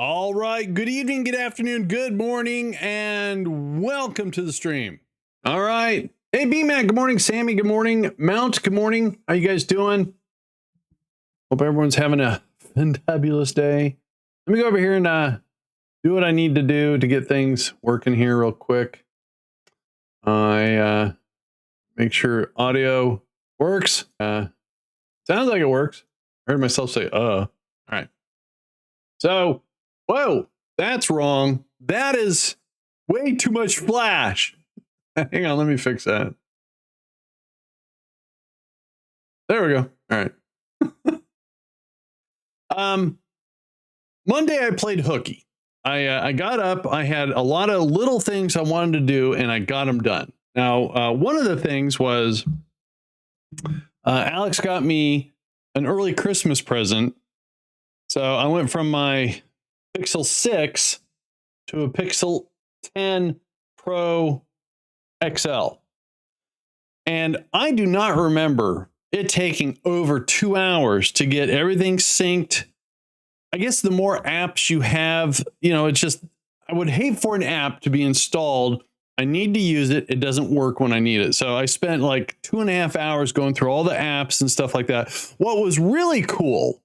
All right. Good evening, good afternoon, good morning, and welcome to the stream. All right. Hey, B-Mac, good morning. Sammy, good morning. Mount, good morning. How you guys doing? Hope everyone's having a fantabulous day. Let me go over here and do what I need to do to get things working here real quick. I make sure audio works. Sounds like it works. I heard myself say, All right. So, whoa, that's wrong. That is way too much flash. Hang on, let me fix that. There we go. All right. Monday I played hooky. I got up. I had a lot of little things I wanted to do, and I got them done. Now, one of the things was Alex got me an early Christmas present. So I went from my Pixel 6 to a Pixel 10 Pro XL. And I do not remember it taking over 2 hours to get everything synced. I guess the more apps you have, it's just, I would hate for an app to be installed. I need to use it. It doesn't work when I need it. So I spent like 2.5 hours going through all the apps and stuff like that. What was really cool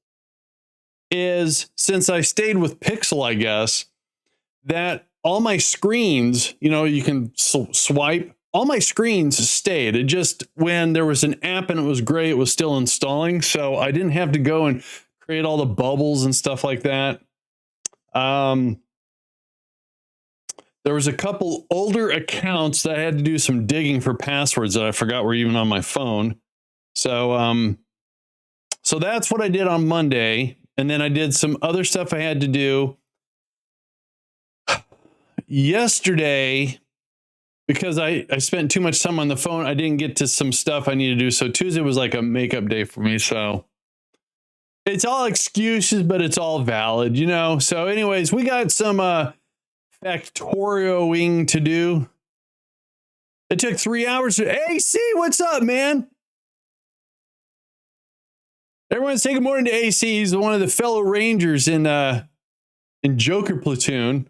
is, since I stayed with Pixel, I guess, that all my screens, you can swipe, all my screens stayed. It just, when there was an app and it was great, it was still installing. So I didn't have to go and create all the bubbles and stuff like that. There was a couple older accounts that I had to do some digging for passwords that I forgot were even on my phone. So that's what I did on Monday. And then I did some other stuff I had to do yesterday because I spent too much time on the phone. I didn't get to some stuff I need to do. So Tuesday was like a makeup day for me. So it's all excuses, but it's all valid, So anyways, we got some Factorioing to do. It took 3 hours. Hey, C, what's up, man? Everyone say good morning to AC. He's one of the fellow Rangers in Joker Platoon.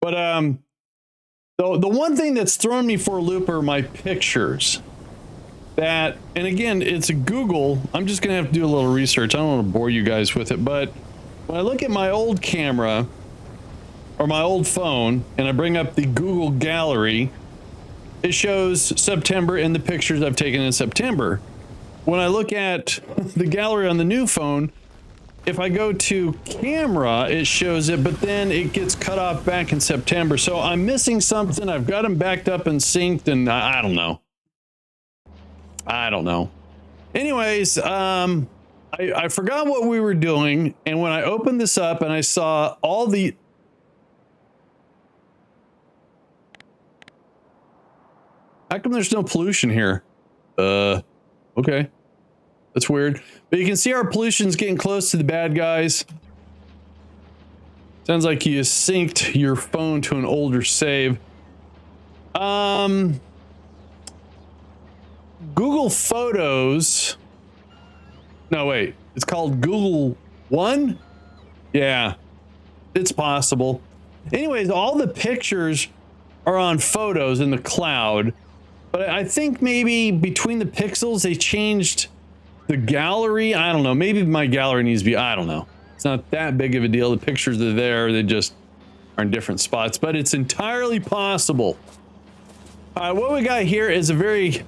But the one thing that's thrown me for a loop are my pictures. And again, it's a Google. I'm just going to have to do a little research. I don't want to bore you guys with it. But when I look at my old camera or my old phone and I bring up the Google Gallery, it shows September and the pictures I've taken in September. When I look at the gallery on the new phone, if I go to camera, it shows it, but then it gets cut off back in September. So I'm missing something. I've got them backed up and synced, and I don't know. Anyways, I forgot what we were doing, and when I opened this up and I saw all the... How come there's no pollution here? Okay. That's weird. But you can see our pollution's getting close to the bad guys. Sounds like you synced your phone to an older save. Google Photos. No, wait. It's called Google One? Yeah. It's possible. Anyways, all the pictures are on Photos in the cloud. But I think maybe between the pixels, they changed the gallery. I don't know. Maybe my gallery needs to be, I don't know. It's not that big of a deal. The pictures are there. They just are in different spots, but it's entirely possible. What we got here is a very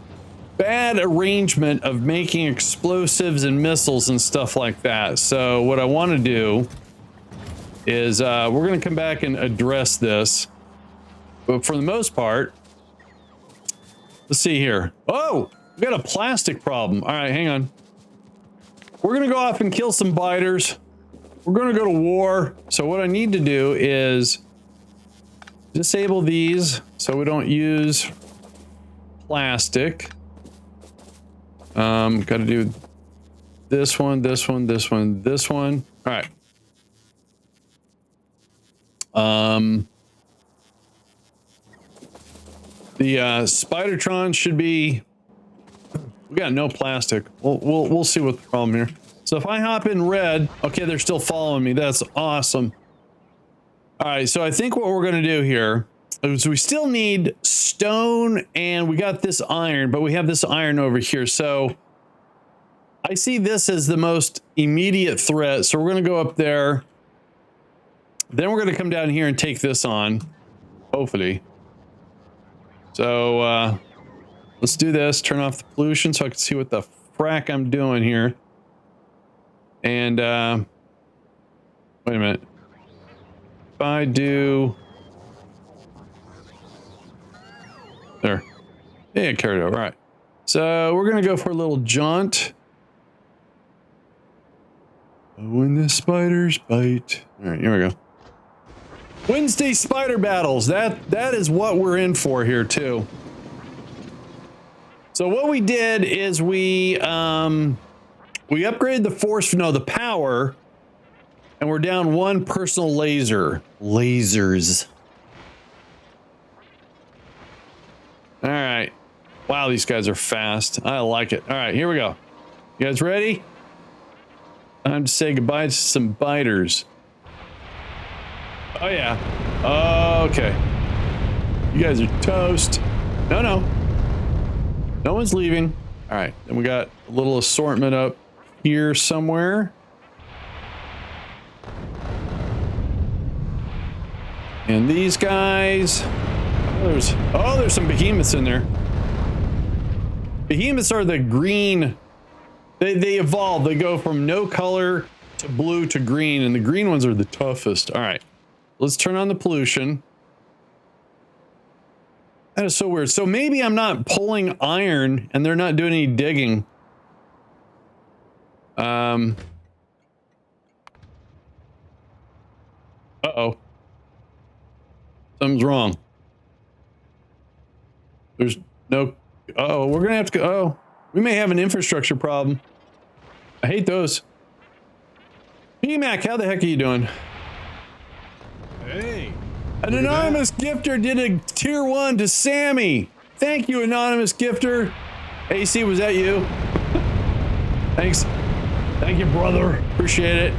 bad arrangement of making explosives and missiles and stuff like that. So what I want to do is we're going to come back and address this. But for the most part, let's see here. Oh, we got a plastic problem. All right, hang on. We're going to go off and kill some biters. We're going to go to war. So what I need to do is disable these so we don't use plastic. Got to do this one, this one, this one, this one. All right. The Spidertron should be... We got no plastic. We'll see what the problem here. So if I hop in red, okay, they're still following me. That's awesome. All right, so I think what we're going to do here is we still need stone, and we got this iron, but we have this iron over here. So I see this as the most immediate threat. So we're going to go up there. Then we're going to come down here and take this on, hopefully. So let's do this. Turn off the pollution so I can see what the frack I'm doing here. And wait a minute. If I do there, yeah, carried over. All right. So we're gonna go for a little jaunt. When the spiders bite. All right, here we go. Wednesday spider battles. That is what we're in for here too. So what we did is we upgraded the power, and we're down one personal laser. Lasers. All right. Wow, these guys are fast. I like it. All right, here we go. You guys ready? Time to say goodbye to some biters. Oh, yeah. Okay. You guys are toast. No, no. No one's leaving. All right. Then we got a little assortment up here somewhere. And these guys. There's some behemoths in there. Behemoths are the green. They evolve. They go from no color to blue to green, and the green ones are the toughest. All right. Let's turn on the pollution. That is so weird. So maybe I'm not pulling iron and they're not doing any digging. Uh-oh. Something's wrong. There's no... Uh-oh, we're gonna have to go... Oh, we may have an infrastructure problem. I hate those. P-Mac, how the heck are you doing? Hey. An anonymous gifter did a tier 1 to Sammy. Thank you, anonymous gifter. AC, was that you? Thanks. Thank you, brother. Appreciate it.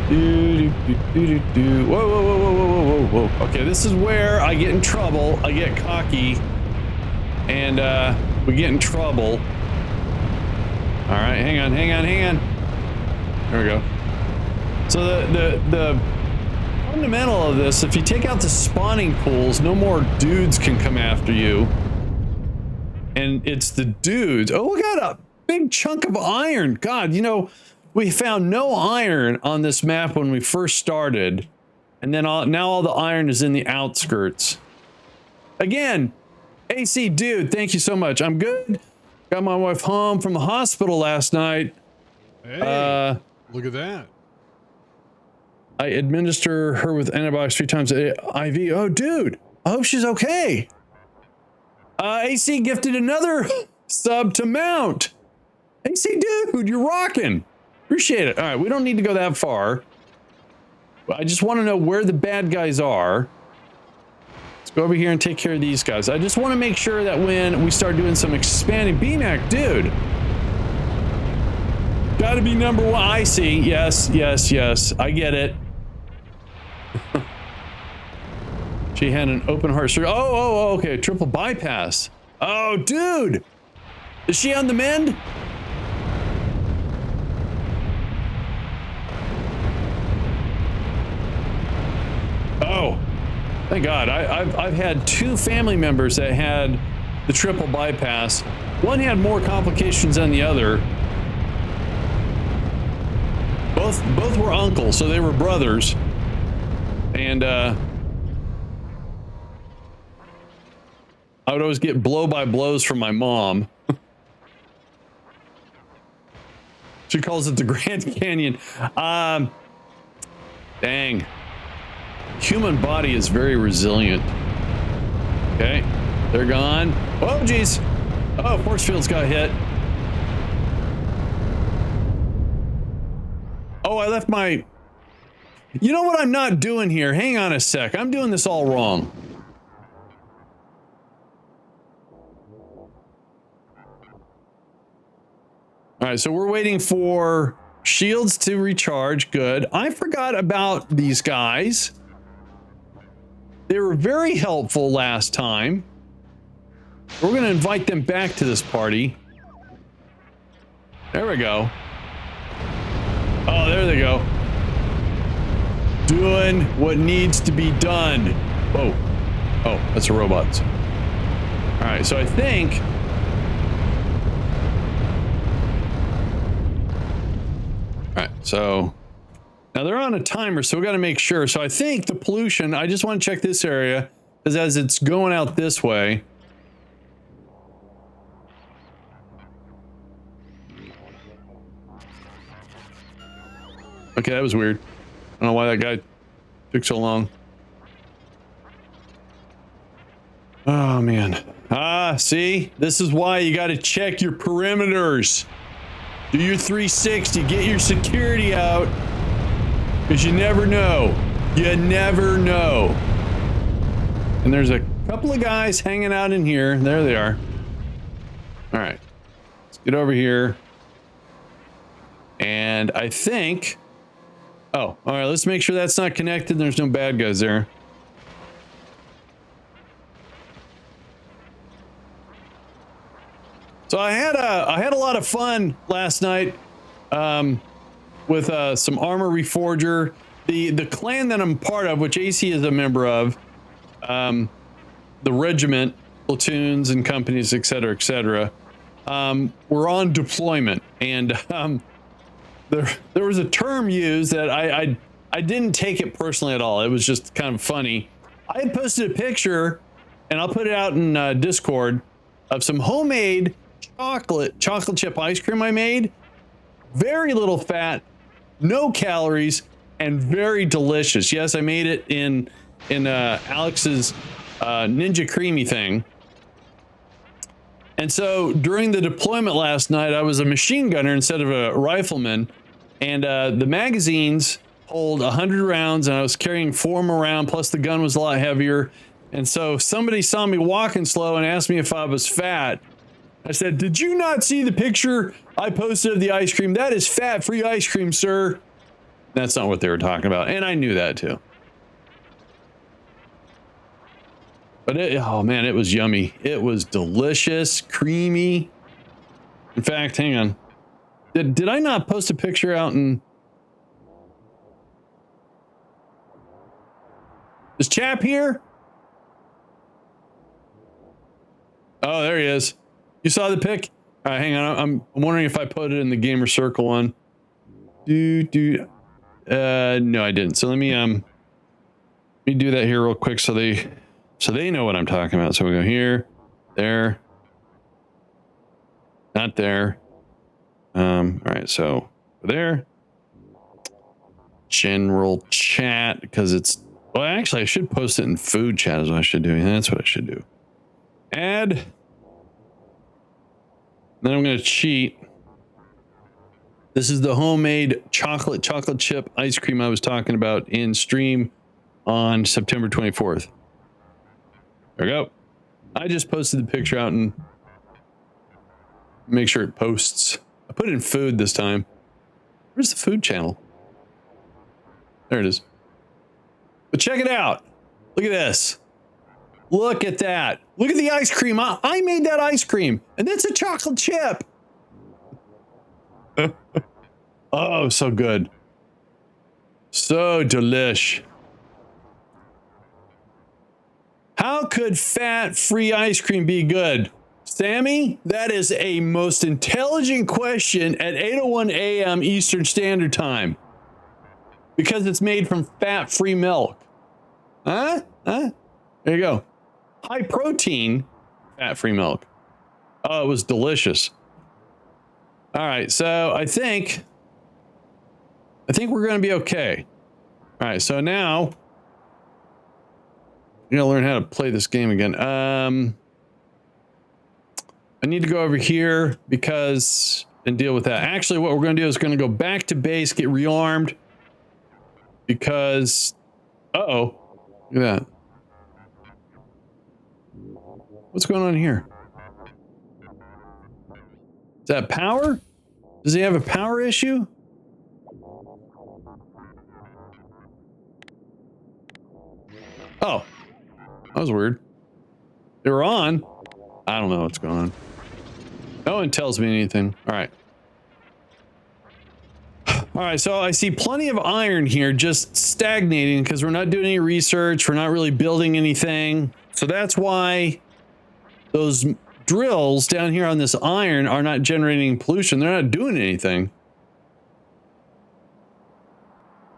Whoa, whoa, whoa, whoa, whoa, whoa, whoa. Okay, this is where I get in trouble. I get cocky. And we get in trouble. All right, hang on, hang on, hang on. There we go. So the fundamental of this, if you take out the spawning pools, no more dudes can come after you. And it's the dudes. Oh, we got a big chunk of iron. God, you know, we found no iron on this map when we first started. And then now all the iron is in the outskirts. Again, AC dude, thank you so much. I'm good. Got my wife home from the hospital last night. Hey, look at that. I administer her with antibiotics 3 times a IV. Oh, dude, I hope she's okay. AC gifted another sub to Mount. AC, dude, you're rocking. Appreciate it. All right, we don't need to go that far. I just want to know where the bad guys are. Let's go over here and take care of these guys. I just want to make sure that when we start doing some expanding, BMAC, dude. Gotta be number 1. I see. Yes, yes, yes. I get it. She had an open heart surgery. Oh, okay. Triple bypass. Oh, dude. Is she on the mend? Oh, thank God. I've had 2 family members that had the triple bypass. One had more complications than the other. Both were uncles, so they were brothers. And I would always get blow-by-blows from my mom. She calls it the Grand Canyon. Dang. Human body is very resilient. Okay, they're gone. Oh, geez. Oh, force fields got hit. Oh, I left my... You know what I'm not doing here? Hang on a sec. I'm doing this all wrong. All right, so we're waiting for Shields to recharge. Good. I forgot about these guys. They were very helpful last time. We're going to invite them back to this party. There we go. Oh, there they go. Doing what needs to be done. Whoa. Oh, that's a robot. All right, so I think... All right, so... Now they're on a timer, so we got to make sure. So I think the pollution, I just want to check this area, because as it's going out this way... Okay, that was weird. I don't know why that guy took so long. Oh, man. Ah, see? This is why you got to check your perimeters. Do your 360. Get your security out. Because you never know. You never know. And there's a couple of guys hanging out in here. There they are. All right. Let's get over here. And I think... Oh, all right. Let's make sure that's not connected. There's no bad guys there. So I had a lot of fun last night with some armor reforger. The clan that I'm part of, which AC is a member of, the regiment, platoons and companies, etc., etc. We're on deployment, and there was a term used that I didn't take it personally at all. It was just kind of funny. I had posted a picture, and I'll put it out in Discord, of some homemade chocolate chip ice cream I made. Very little fat, no calories, and very delicious. Yes, I made it in Alex's Ninja Creamy thing. And so during the deployment last night, I was a machine gunner instead of a rifleman. And the magazines hold 100 rounds, and I was carrying 4 more around, plus the gun was a lot heavier. And so somebody saw me walking slow and asked me if I was fat. I said, "Did you not see the picture I posted of the ice cream? That is fat-free ice cream, sir." That's not what they were talking about, and I knew that too. But oh man, it was yummy. It was delicious, creamy. In fact, hang on. Did I not post a picture out in... Is Chap here? Oh, there he is. You saw the pic? All right, hang on. I'm wondering if I put it in the gamer circle one. No, I didn't. So let me do that here real quick so they know what I'm talking about. So we go here, there, not there. All right, so there. General chat, because it's... Well, actually, I should post it in food chat is what I should do. That's what I should do. Add. Then I'm going to cheat. This is the homemade chocolate chip ice cream I was talking about in stream on September 24th. There we go. I just posted the picture out and make sure it posts. I put it in food this time. Where's the food channel? There it is. But check it out. Look at this. Look at that. Look at the ice cream. I made that ice cream, and it's a chocolate chip. Oh, so good. So delish. How could fat-free ice cream be good? Sammy, that is a most intelligent question at 8:01 a.m. Eastern Standard Time. Because it's made from fat-free milk. Huh? There you go. High protein, fat-free milk. Oh, it was delicious. All right, so I think we're going to be okay. All right, so now I'm going to learn how to play this game again. I need to go over here and deal with that. Actually, what we're going to do is going to go back to base, get rearmed, because look at that. What's going on here? Is that power? Does he have a power issue? Oh, that was weird. They were on. I don't know what's going on. No one tells me anything. All right. All right, so I see plenty of iron here just stagnating because we're not doing any research. We're not really building anything. So that's why those drills down here on this iron are not generating pollution. They're not doing anything.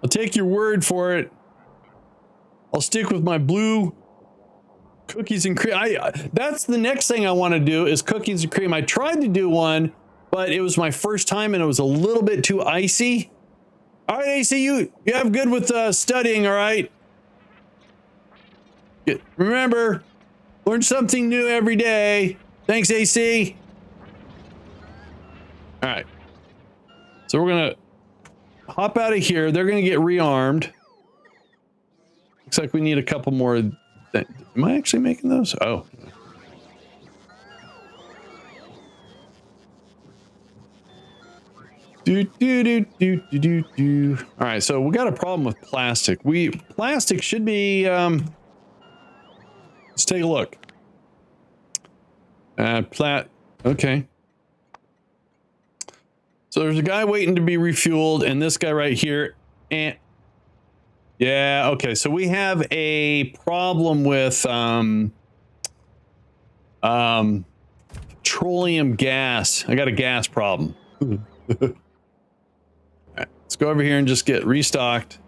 I'll take your word for it. I'll stick with my blue cookies and cream. That's the next thing I want to do is cookies and cream. I tried to do one, but it was my first time and it was a little bit too icy. All right, AC, you have good with studying, all right? Remember, learn something new every day. Thanks, AC. All right. So we're going to hop out of here. They're going to get rearmed. Looks like we need a couple more. Am I actually making those? Oh. Do. All right, so we got a problem with plastic. Plastic should be. Let's take a look. Okay. So there's a guy waiting to be refueled, and this guy right here. And yeah, okay. So we have a problem with petroleum gas. I got a gas problem. Let's go over here and just get restocked.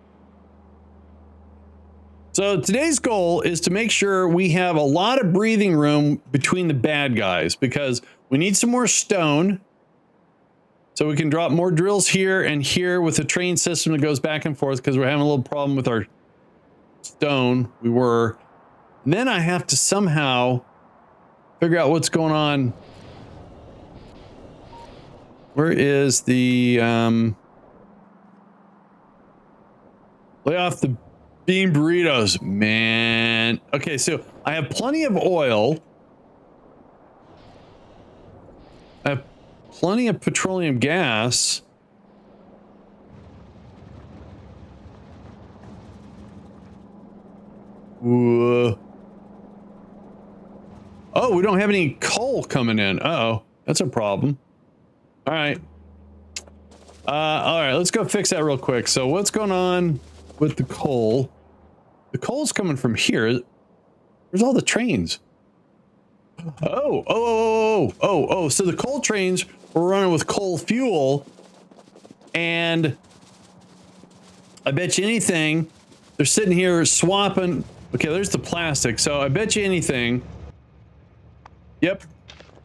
So today's goal is to make sure we have a lot of breathing room between the bad guys because we need some more stone so we can drop more drills here and here with the train system that goes back and forth because we're having a little problem with our stone. And then I have to somehow figure out what's going on. Where is the lay off the bean burritos, man. Okay, so I have plenty of oil. I have plenty of petroleum gas. Oh, we don't have any coal coming in. Uh-oh, that's a problem. All right. All right, let's go fix that real quick. So what's going on with the coal? The coal's coming from here. Where's all the trains? Oh. So the coal trains were running with coal fuel. And I bet you anything, they're sitting here swapping. Okay, there's the plastic. So I bet you anything. Yep.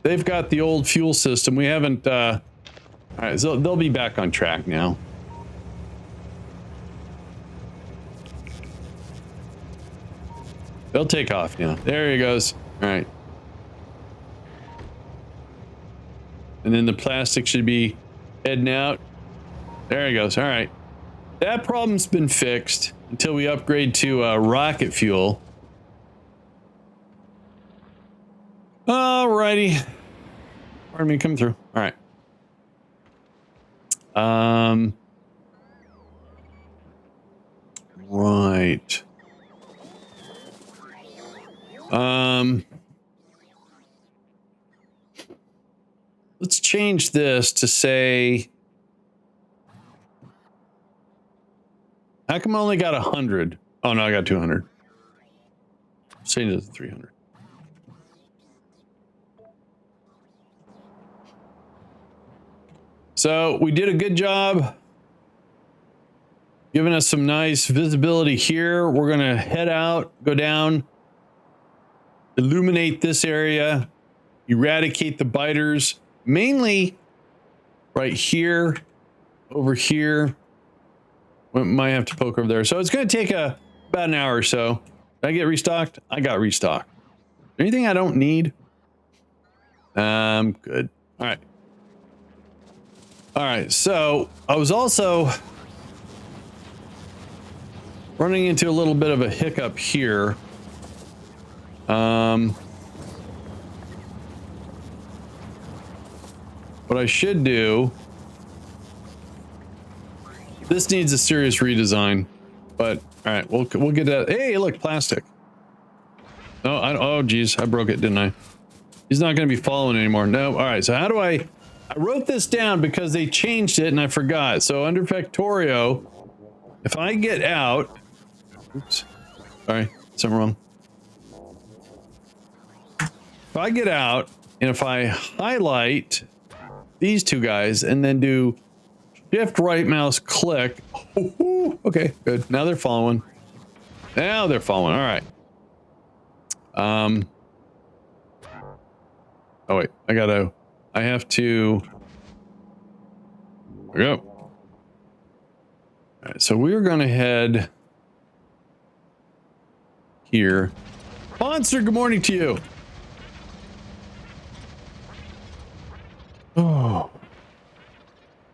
They've got the old fuel system. We haven't, all right, so they'll be back on track now. They'll take off now. There he goes. All right. And then the plastic should be heading out. There he goes. All right. That problem's been fixed until we upgrade to rocket fuel. All righty. Pardon me, come through. All right. Right. Let's change this to say, how come I only got 100? Oh no, I got 200. Let's change it to 300. So we did a good job giving us some nice visibility here. We're going to head out, go down, illuminate this area, eradicate the biters, mainly right here, over here. We might have to poke over there. So it's going to take about an hour or so. Did I get restocked? I got restocked. Anything I don't need? Good. All right. All right, so I was also running into a little bit of a hiccup here. What I should do, this needs a serious redesign, but all right, we'll get that. Hey, look, plastic. Oh, oh, geez, I broke it, didn't I? He's not going to be following anymore. No. All right. So how do I wrote this down because they changed it and I forgot. So under Factorio, if I get out, oops, sorry, something wrong. If I get out and if I highlight these two guys and then do shift right mouse click. Okay, good. Now they're following. Now they're following. All right. Oh wait, I have to. There we go. All right, so we're gonna head here. Monster, good morning to you. Oh.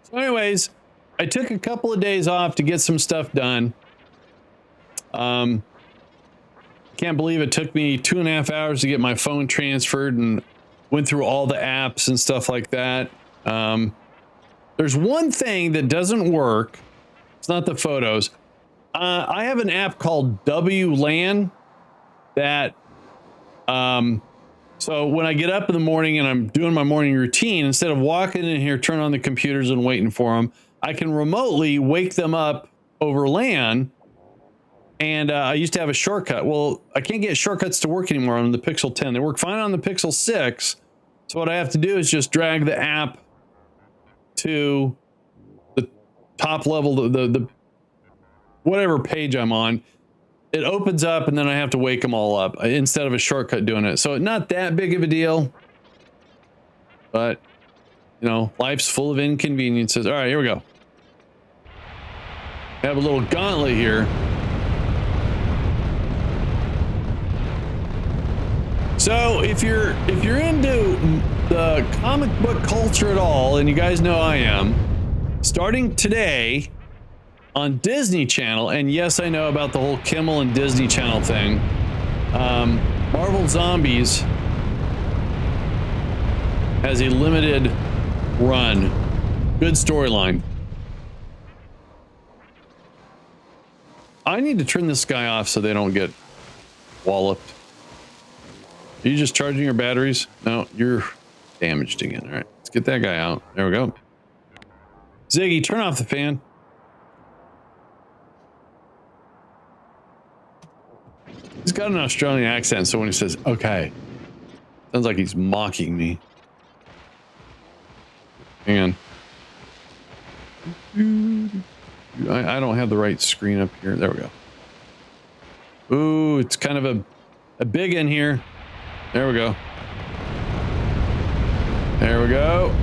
So anyways, I took a couple of days off to get some stuff done. Can't believe it took me 2.5 hours to get my phone transferred and went through all the apps and stuff like that. There's one thing that doesn't work. It's not the photos. I have an app called WLAN that, so when I get up in the morning and I'm doing my morning routine, instead of walking in here, turn on the computers and waiting for them, I can remotely wake them up over LAN. And I used to have a shortcut. Well, I can't get shortcuts to work anymore on the Pixel 10. They work fine on the Pixel 6. So what I have to do is just drag the app to the top level, the whatever page I'm on. It opens up and then I have to wake them all up instead of a shortcut doing it. So not that big of a deal. But, you know, life's full of inconveniences. All right, here we go. I have a little gauntlet here. So if you're into the comic book culture at all, and you guys know I am, starting today on Disney Channel, and yes, I know about the whole Kimmel and Disney Channel thing, Marvel Zombies has a limited run. Good storyline. I need to turn this guy off so they don't get walloped. Are you just charging your batteries? No, you're damaged again. All right, let's get that guy out. There we go. Ziggy, turn off the fan. He's got an Australian accent, so when he says, okay, sounds like he's mocking me. Hang on. I don't have the right screen up here. There we go. Ooh, it's kind of a big in here. There we go. There we go.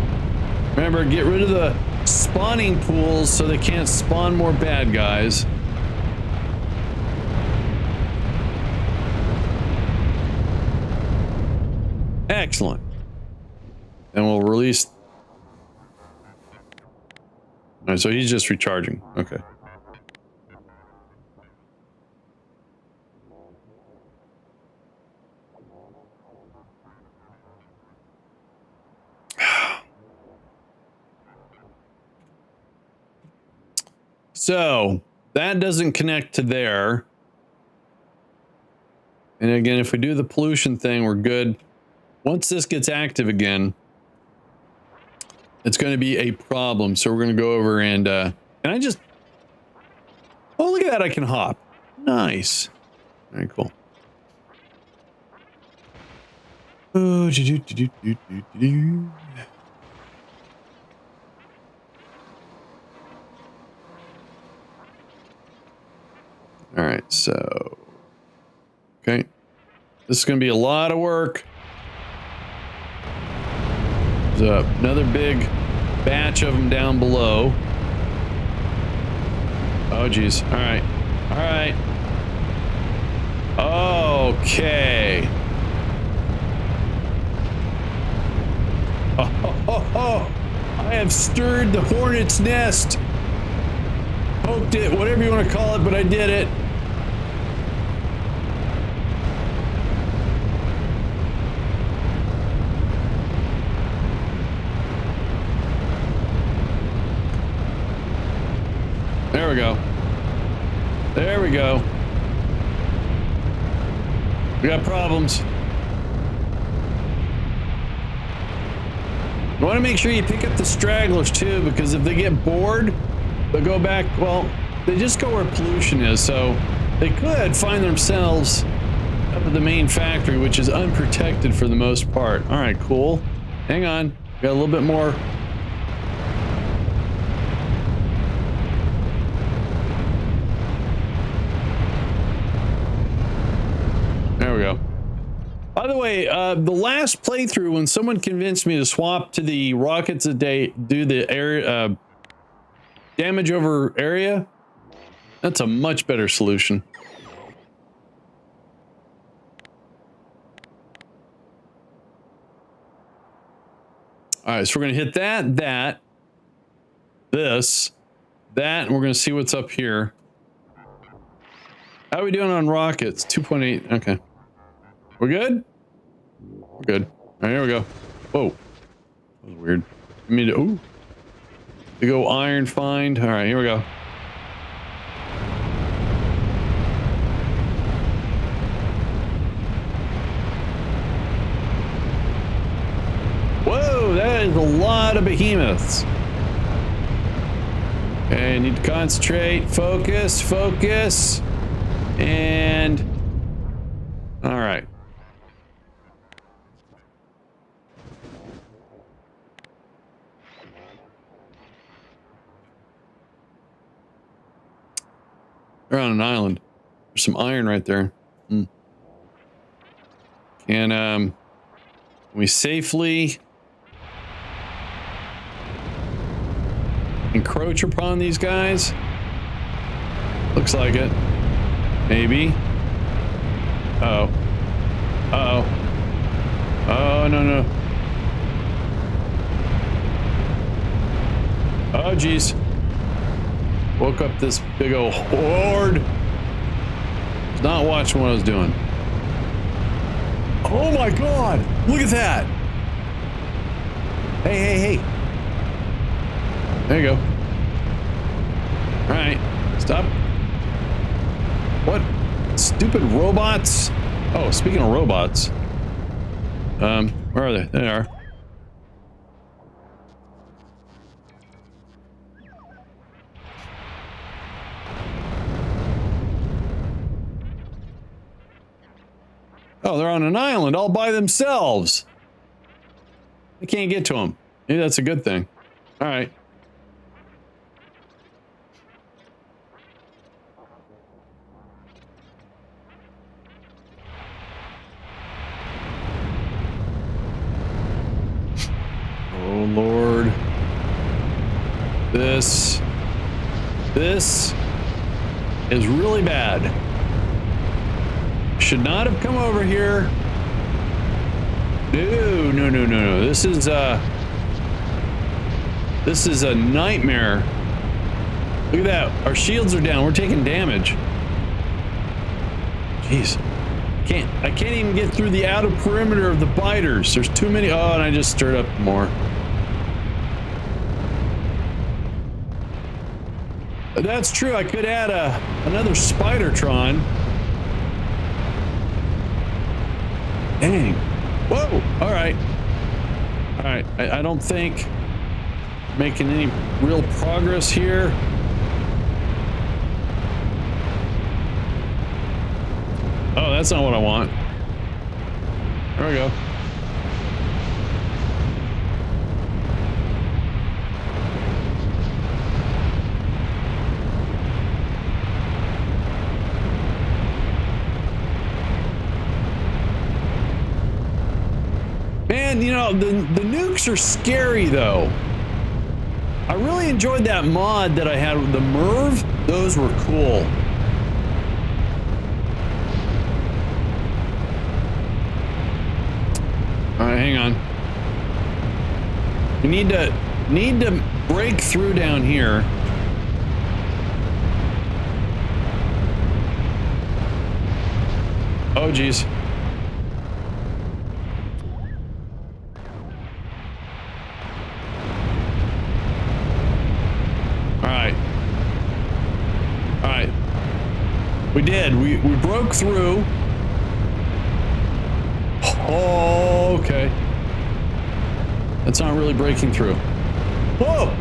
Remember, get rid of the spawning pools so they can't spawn more bad guys. Excellent. And we'll release. All right, so he's just recharging. Okay. So that doesn't connect to there. And again, if we do the pollution thing, we're good. Once this gets active again, it's going to be a problem. So we're going to go over and I just, oh, look at that. I can hop. Nice. Very cool. Oh, all right, so, okay. This is going to be a lot of work. There's another big batch of them down below. Oh, geez. All right. All right. Okay. Oh, I have stirred the hornet's nest. Poked it, whatever you want to call it, but I did it. There we go. There we go. We got problems. You want to make sure you pick up the stragglers too, because if they get bored, they'll go back. Well, they just go where pollution is, so they could find themselves up at the main factory, which is unprotected for the most part. All right, cool. Hang on. Got a little bit more. There we go. By the way, the last playthrough, when someone convinced me to swap to the rockets that they do the area damage over area, that's a much better solution. All right, so we're gonna hit that, this, that, and we're gonna see what's up here. How are we doing on rockets? 2.8. Okay. We're good? We're good. All right, here we go. Whoa. That was weird. I mean, ooh. To go iron find. All right, here we go. Whoa, that is a lot of behemoths. Okay, need to concentrate, focus, focus, and all right. They're on an island. There's some iron right there. Can we safely encroach upon these guys? Looks like it. Maybe. Uh-oh. Uh-oh. Oh, no, no. Oh, geez. Woke up this big old horde. Was not watching what I was doing. Oh my God! Look at that! Hey, hey, hey! There you go. All right, stop. What? Stupid robots! Oh, speaking of robots, where are they? There they are. Oh, they're on an island all by themselves. I can't get to them. Maybe that's a good thing. All right. Oh, Lord. This is really bad. Should not have come over here. No, no, no, no, no. This is a nightmare. Look at that. Our shields are down. We're taking damage. Jeez. I can't even get through the outer perimeter of the biters. There's too many. Oh, and I just stirred up more. That's true. I could add another Spidertron. Dang. Whoa. All right. All right. I don't think making any real progress here. Oh, that's not what I want. There we go. Man, you know, the nukes are scary though. I really enjoyed that mod that I had with the Merv. Those were cool. All right, hang on. We need to break through down here. Oh, geez. All right. All right. We did. We broke through. Oh, okay. That's not really breaking through. Whoa!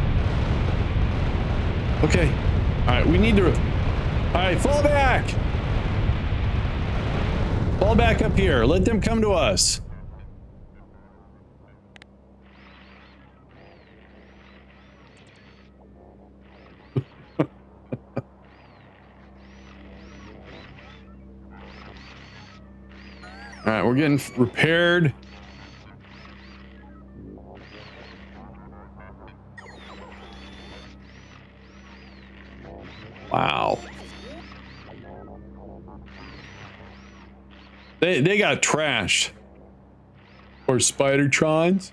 Okay. All right, we need to... All right, fall back! Fall back up here. Let them come to us. All right, we're getting repaired. Wow. They got trashed. Or Spidertrons.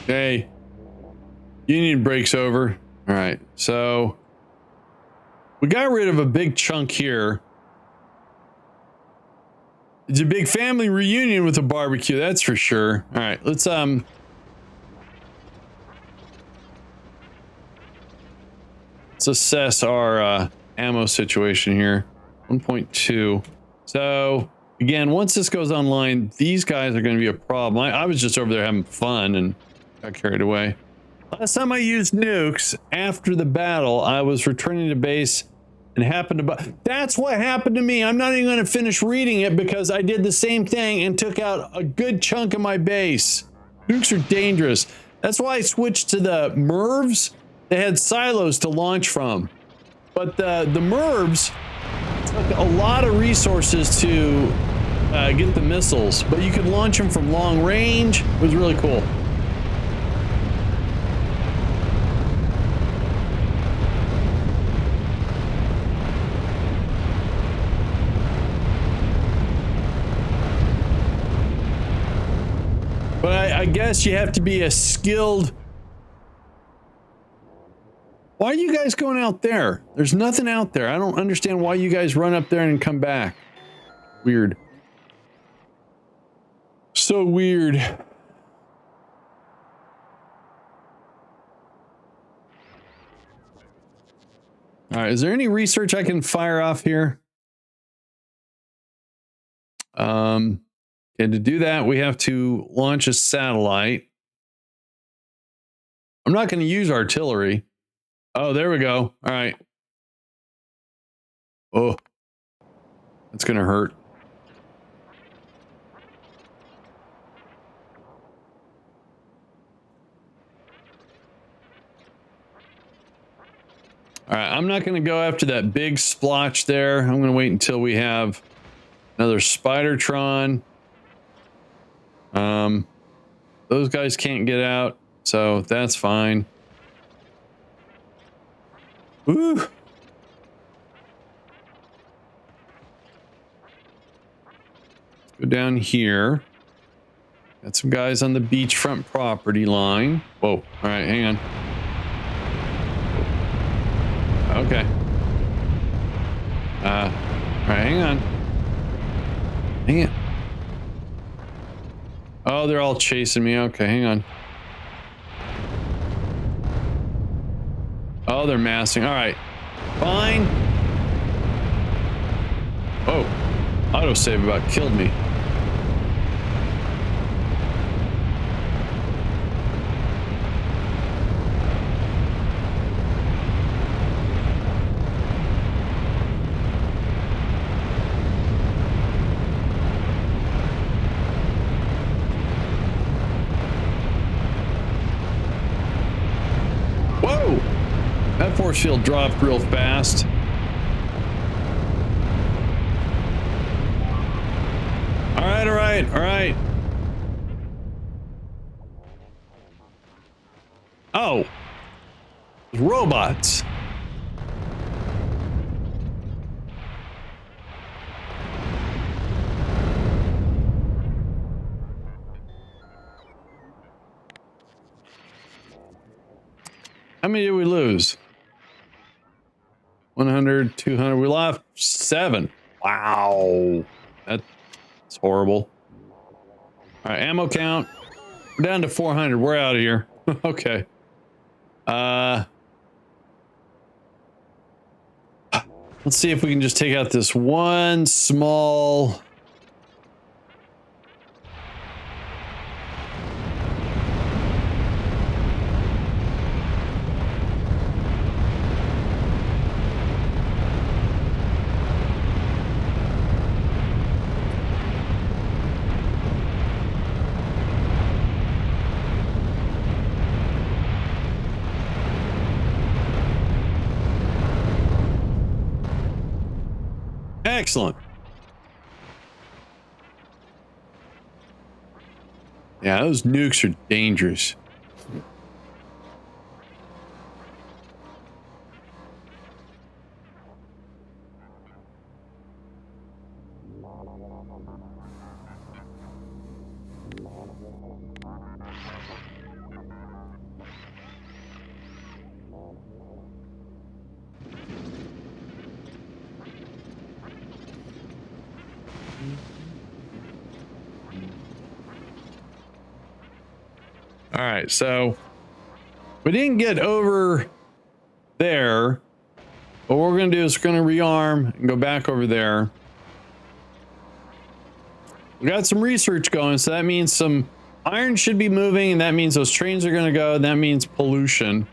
Okay. Union breaks over. All right. So we got rid of a big chunk here. It's a big family reunion with a barbecue, that's for sure. All right, let's assess our ammo situation here. 1.2. So again, once this goes online, these guys are going to be a problem. I was just over there having fun and got carried away. Last time I used nukes after the battle, I was returning to base and happened to... That's what happened to me. I'm not even going to finish reading it because I did the same thing and took out a good chunk of my base. Nukes are dangerous. That's why I switched to the MIRVs. They had silos to launch from. But the MIRVs took a lot of resources to get the missiles. But you could launch them from long range. It was really cool. But I guess you have to be a skilled... Why are you guys going out there? There's nothing out there. I don't understand why you guys run up there and come back. Weird. So weird. All right, is there any research I can fire off here? And to do that, we have to launch a satellite. I'm not going to use artillery. Oh, there we go. All right. Oh, that's going to hurt. All right, I'm not going to go after that big splotch there. I'm going to wait until we have another Spidertron. Those guys can't get out, so that's fine. Woo! Let's go down here. Got some guys on the beachfront property line. Whoa! All right, hang on. Okay. All right, hang on. Hang it. Oh, they're all chasing me. Okay, hang on. Oh, they're massing. All right. Fine. Oh, autosave about killed me. Whoa! That force field dropped real fast. All right, all right, all right. Oh, robots. How many did we lose? 100, 200. We lost 7. Wow. That's horrible. All right, ammo count. We're down to 400. We're out of here. Okay. Let's see if we can just take out this one small... Excellent. Yeah, those nukes are dangerous. All right, so we didn't get over there, but what we're going to do is we're going to rearm and go back over there. We got some research going, so that means some iron should be moving, and that means those trains are going to go, and that means pollution,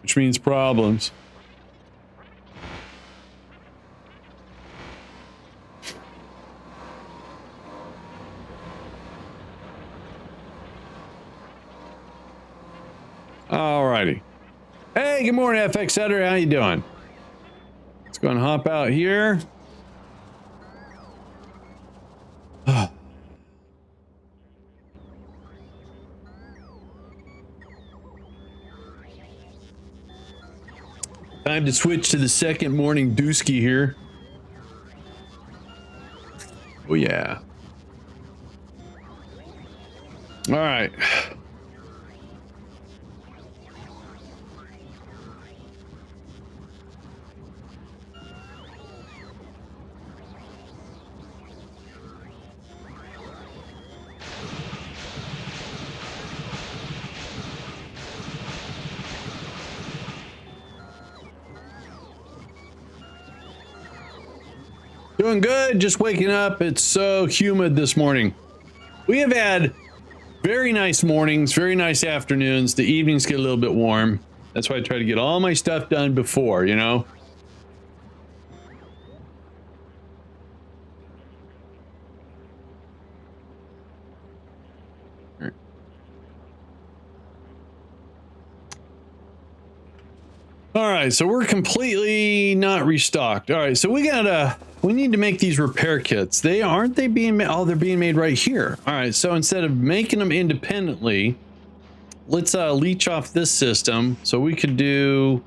which means problems. Alrighty. Hey, good morning, FX Editor. How you doing? Let's go and hop out here. Time to switch to the second morning dooski here. Oh, yeah. All right. Doing good, just waking up. It's so humid this morning. We have had very nice mornings, very nice afternoons. The evenings get a little bit warm. That's why I try to get all my stuff done before, you know? All right, so we're completely not restocked. All right, so we need to make these repair kits. Aren't they being made? Oh, they're being made right here. All right, so instead of making them independently, let's leech off this system. So we could do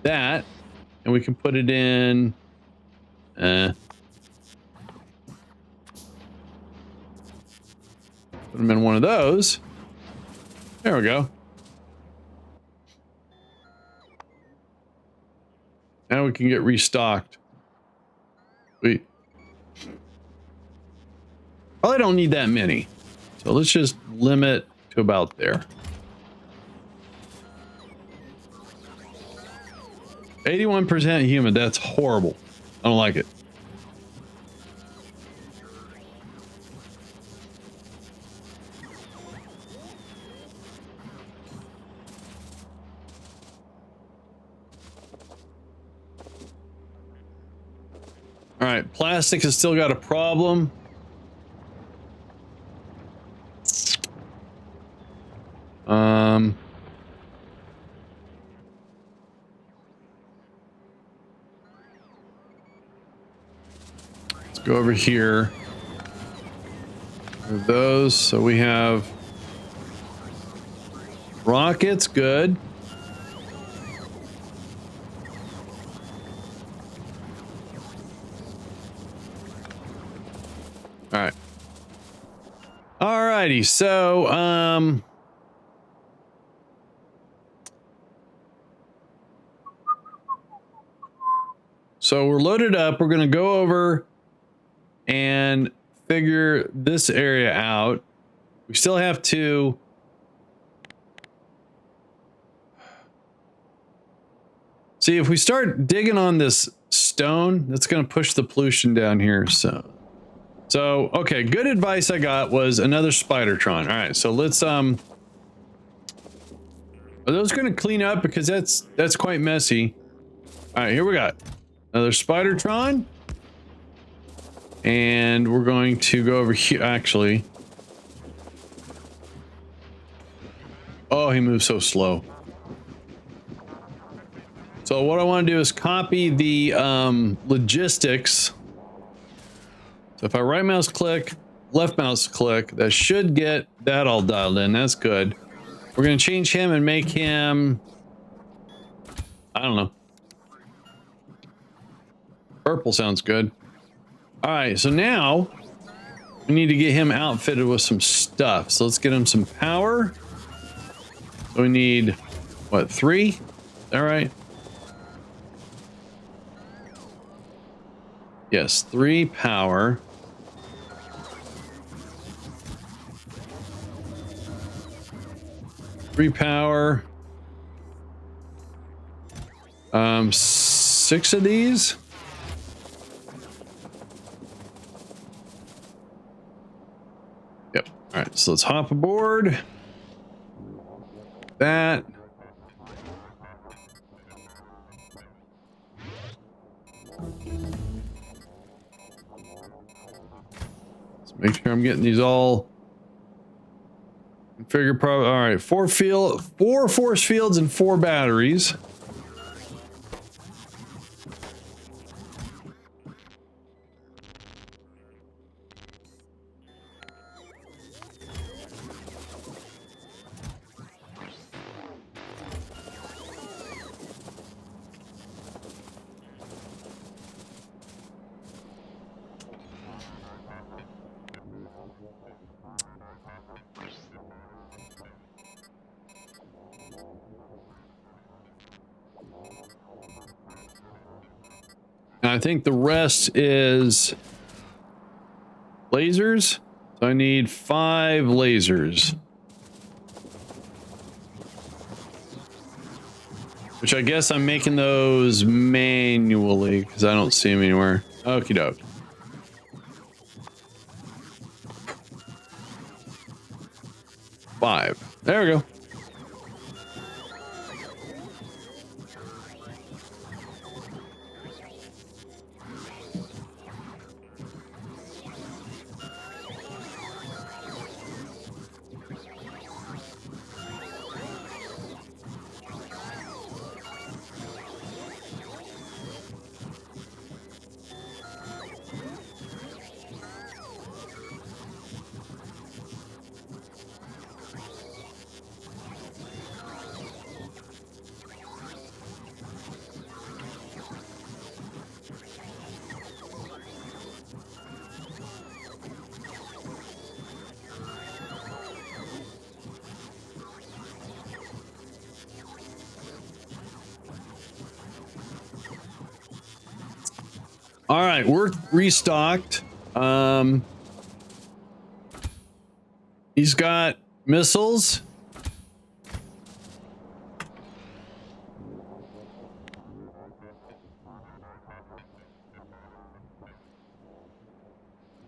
that, and we can put it in. Put them in one of those. There we go. Now we can get restocked. We probably don't need that many. So let's just limit to about there. 81% humid. That's horrible. I don't like it. All right, plastic has still got a problem. Let's go over here. Move those. So we have rockets, good. All right. Alrighty, so we're loaded up. We're gonna go over and figure this area out. We still have to. See, if we start digging on this stone, that's going to push the pollution down here. So okay, good advice I got was another Spidertron. All right, so let's are those going to clean up because that's quite messy. All right, here we got another Spidertron, and we're going to go over here. Actually, oh, he moves so slow. So what I want to do is copy the logistics. So if I right mouse click, left mouse click, that should get that all dialed in. That's good. We're going to change him and make him, I don't know. Purple sounds good. All right, so now we need to get him outfitted with some stuff. So let's get him some power. So we need, what, 3? All right. Yes, 3 power. Three power. 6 of these. Yep. All right, so let's hop aboard. That. Let's make sure I'm getting these all configured. All right, 4 force fields and 4 batteries. I think the rest is lasers. So I need 5 lasers. Which I guess I'm making those manually because I don't see them anywhere. Okie doke. Five. There we go. All right, we're restocked. He's got missiles.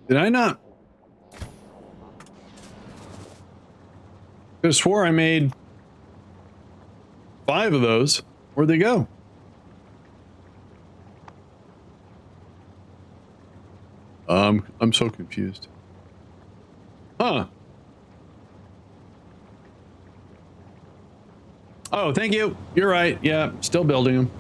Did I not? I could have swore I made 5 of those. Where'd they go? I'm so confused. Huh. Oh, thank you. You're right. Yeah, still building them.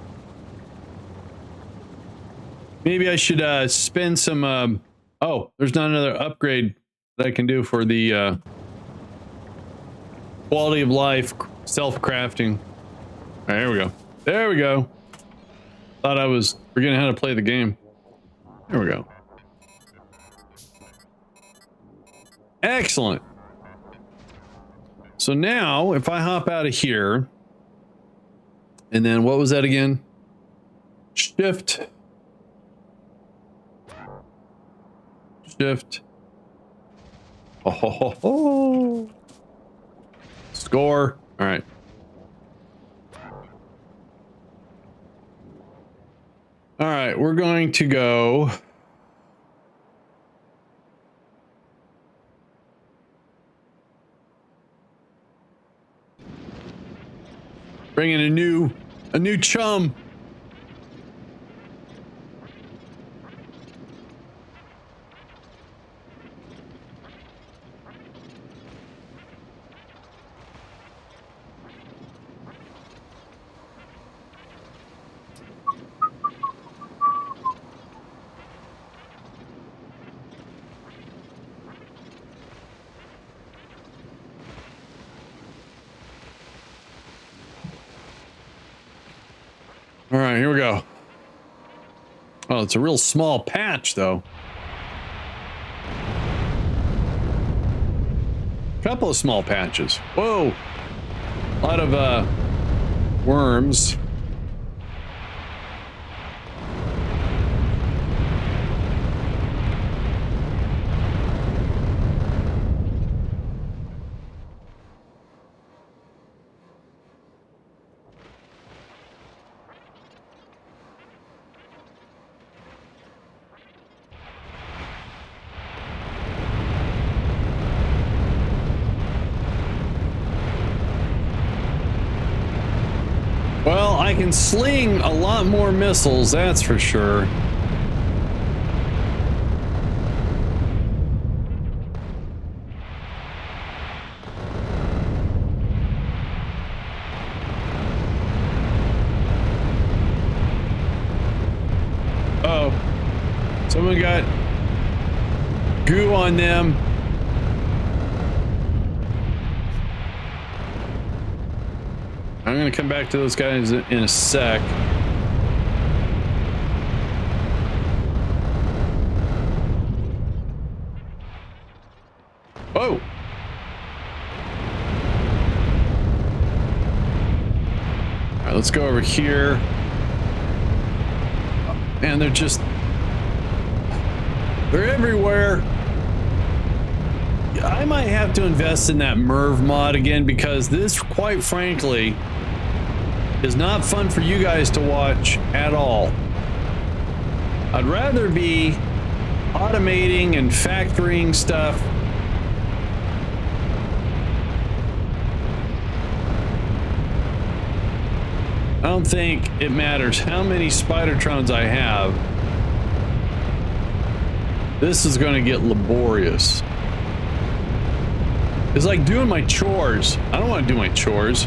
Maybe I should spend some oh, there's not another upgrade that I can do for the quality of life self-crafting. All right, here we go. There we go. Thought I was forgetting how to play the game. There we go. Excellent. So now, if I hop out of here, and then what was that again? Shift. Oh, ho, ho, ho. Score. All right. All right, we're going to go. Bring in a new chum. All right, here we go. Oh, it's a real small patch, though. Couple of small patches. Whoa. A lot of worms. Well, I can sling a lot more missiles, that's for sure. Uh-oh. Someone got goo on them. I'm gonna come back to those guys in a sec. Whoa! All right, let's go over here. Man, they're everywhere. I might have to invest in that Merv mod again, because this, quite frankly, is not fun for you guys to watch at all. I'd rather be automating and factoring stuff. I don't think it matters how many Spidertrons I have. This is going to get laborious. It's like doing my chores. I don't want to do my chores.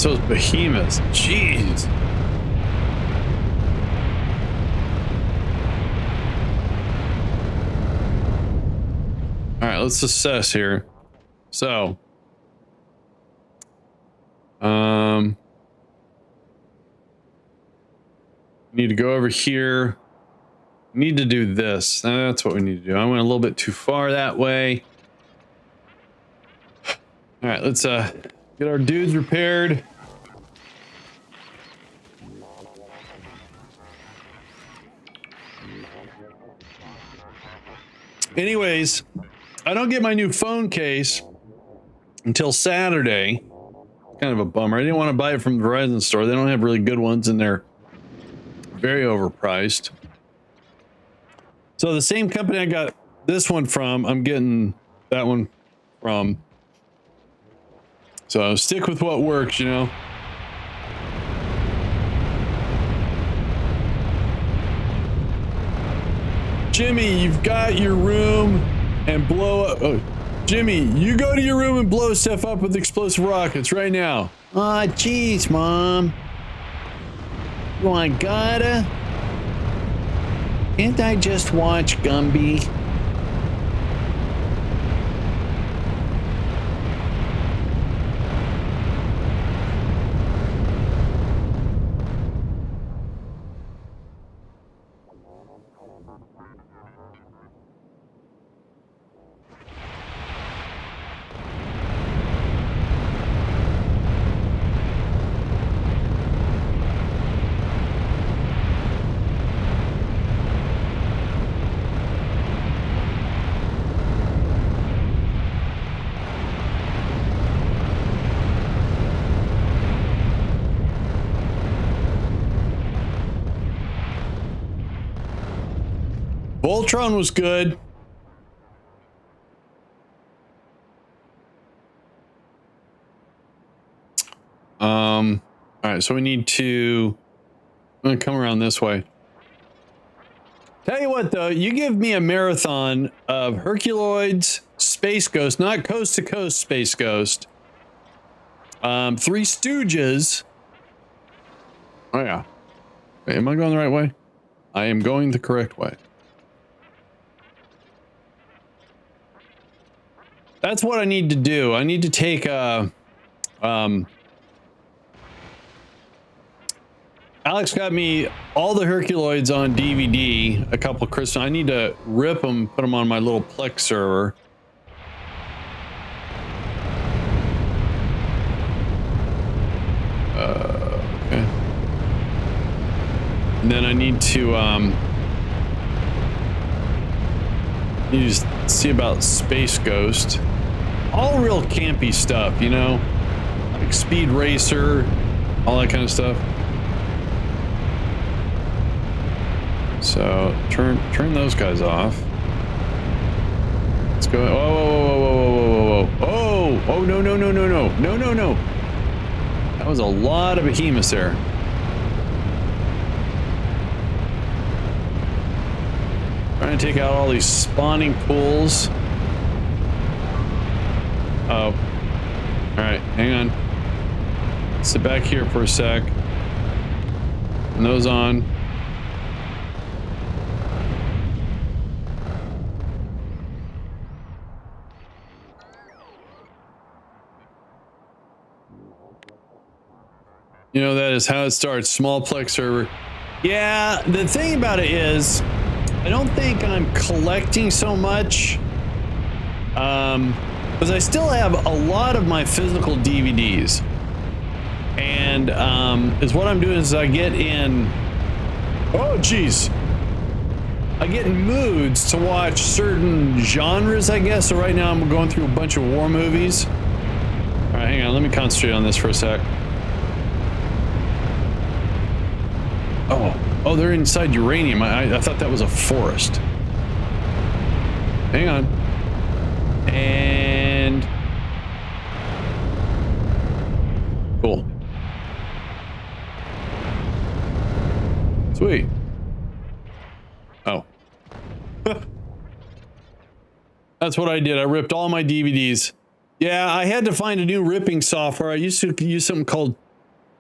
Those behemoths, jeez. All right, let's assess here. So, need to go over here. Need to do this. That's what we need to do. I went a little bit too far that way. All right, let's get our dudes repaired. Anyways, I don't get my new phone case until Saturday. Kind of a bummer. I didn't want to buy it from the Verizon store. They don't have really good ones, and they're very overpriced. So the same company I got this one from, I'm getting that one from. So stick with what works, you know. Jimmy, you've got your room and blow up. Oh, Jimmy, you go to your room and blow stuff up with explosive rockets right now. Aw, jeez, Mom. You want gotta? Can't I just watch Gumby? Voltron was good. All right, so we need to I'm gonna come around this way. Tell you what, though, you give me a marathon of Herculoids, Space Ghost, not Coast to Coast Space Ghost, Three Stooges. Oh yeah. Wait, am I going the right way? I am going the correct way. That's what I need to do. I need to take Alex got me all the Herculoids on DVD a couple of Christmas. I need to rip them, put them on my little Plex server. Okay. And then I need to see about Space Ghost. All real campy stuff, you know? Like Speed Racer, all that kind of stuff. So turn those guys off. Let's go. Oh no. That was a lot of behemoths there. Trying to take out all these spawning pools. Oh. Alright, hang on. Sit back here for a sec. And those on. You know, that is how it starts. Small Plex server. Yeah, the thing about it is, I don't think I'm collecting so much. Because I still have a lot of my physical DVDs. And is what I'm doing is I get in... Oh, geez. I get in moods to watch certain genres, I guess. So right now I'm going through a bunch of war movies. All right, hang on. Let me concentrate on this for a sec. Oh, they're inside uranium. I thought that was a forest. Hang on. And... Cool. Sweet. Oh. That's what I did. I ripped all my DVDs. Yeah, I had to find a new ripping software. I used to use something called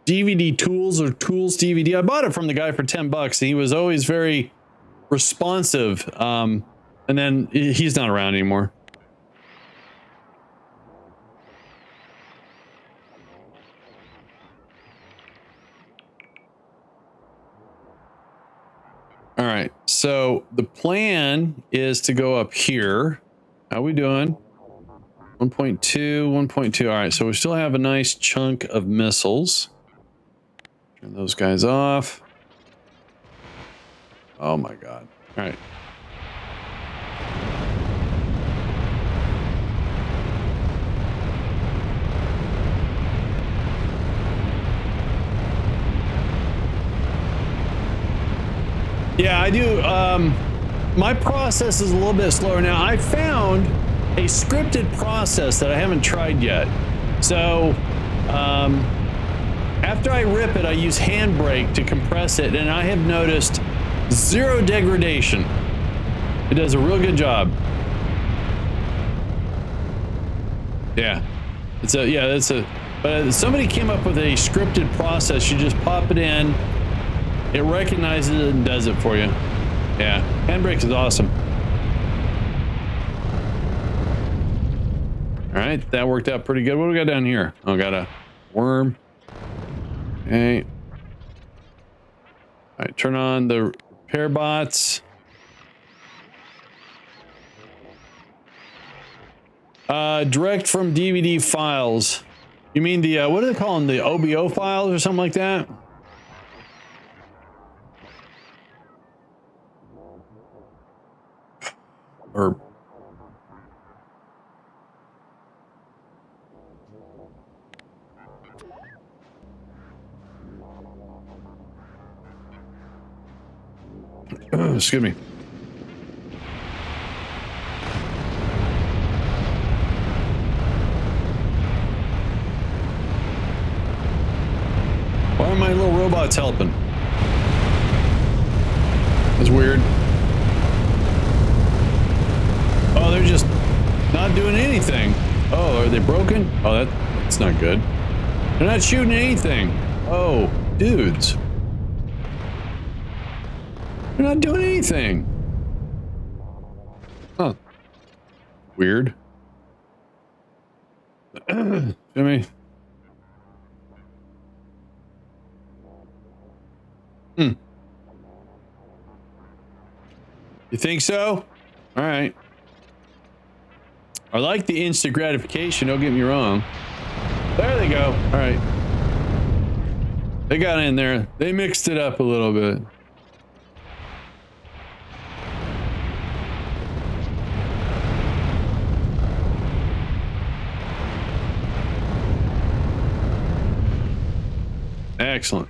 DVD Tools or Tools DVD. I bought it from the guy for $10 and he was always very responsive. And then he's not around anymore. All right. So the plan is to go up here. How we doing? 1.2, 1.2. All right. So we still have a nice chunk of missiles. Turn those guys off. Oh my God. All right. Yeah, I do. My process is a little bit slower now. I found a scripted process that I haven't tried yet. So, after I rip it, I use handbrake to compress it, and I have noticed zero degradation. It does a real good job. Yeah. But somebody came up with a scripted process. You just pop it in, it recognizes it and does it for you. Yeah. Handbrake is awesome. All right. That worked out pretty good. What do we got down here? Oh, got a worm. Okay. All right. Turn on the repair bots. Direct from DVD files. You mean the, what do they call them? The OBO files or something like that? Or... excuse me. Why are my little robots helping? That's weird. Oh, they're just not doing anything. Oh, are they broken? Oh, that's not good. They're not shooting anything. Oh, dudes. They're not doing anything. Huh. Weird. Jimmy. You think so? All right. I like the instant gratification, don't get me wrong. There they go. All right. They got in there. They mixed it up a little bit. Excellent.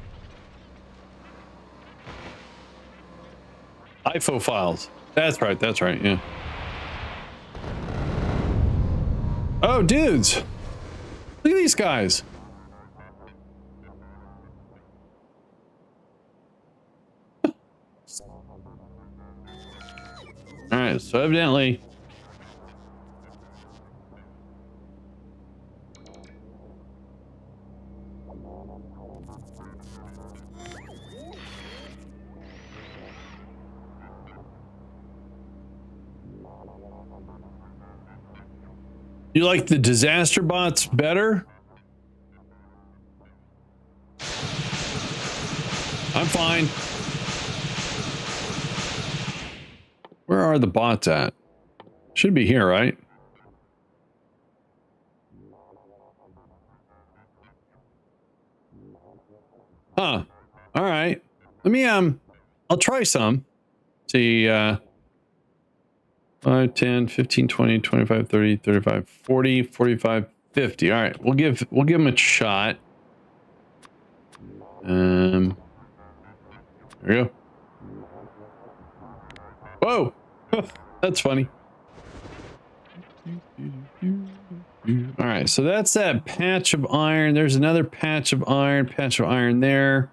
IFO files. That's right, yeah. Oh, dudes. Look at these guys. All right, so evidently... You like the disaster bots better? I'm fine. Where are the bots at? Should be here, right? Huh. All right. Let me, I'll try some. See, 5, 10, 15, 20, 25, 30, 35, 40, 45, 50. All right. We'll give them a shot. There we go. Whoa. That's funny. All right. So that's that patch of iron. There's another patch of iron there.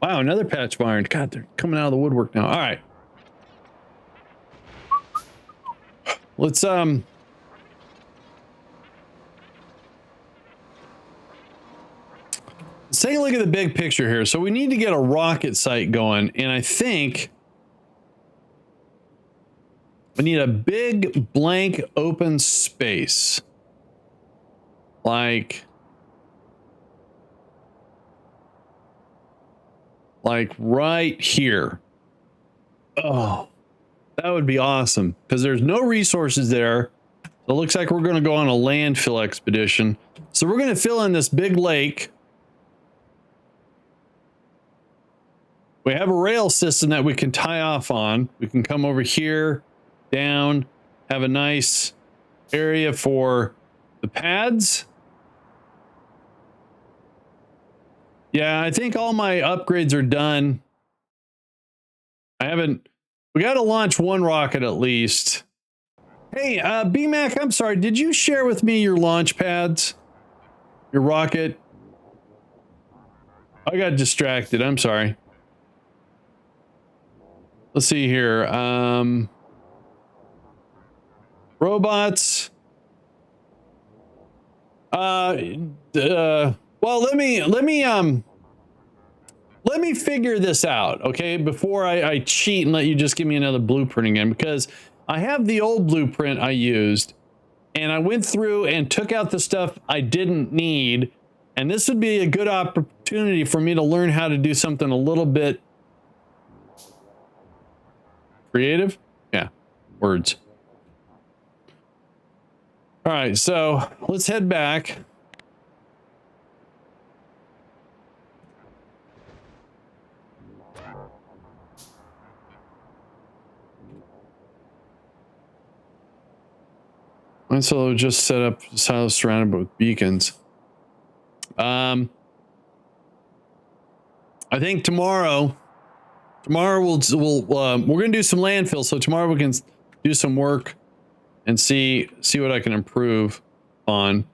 Wow, another patch of iron. God, they're coming out of the woodwork now. All right. Let's take a look at the big picture here. So we need to get a rocket site going, and I think we need a big blank open space. Like right here. Oh, that would be awesome, because there's no resources there. So it looks like we're going to go on a landfill expedition. So we're going to fill in this big lake. We have a rail system that we can tie off on. We can come over here, down, have a nice area for the pads. Yeah, I think all my upgrades are done. We got to launch one rocket at least. Hey, BMAC, I'm sorry. Did you share with me your launch pads? Your rocket? I got distracted. I'm sorry. let's see here. Robots. Well, let me figure this out, okay? Before I cheat and let you just give me another blueprint again, because I have the old blueprint I used, and I went through and took out the stuff I didn't need, and this would be a good opportunity for me to learn how to do something a little bit creative. Yeah, words. All right, so let's head back. And so just set up silos surrounded with beacons. I think tomorrow we're gonna do some landfill. So tomorrow we can do some work and see what I can improve on.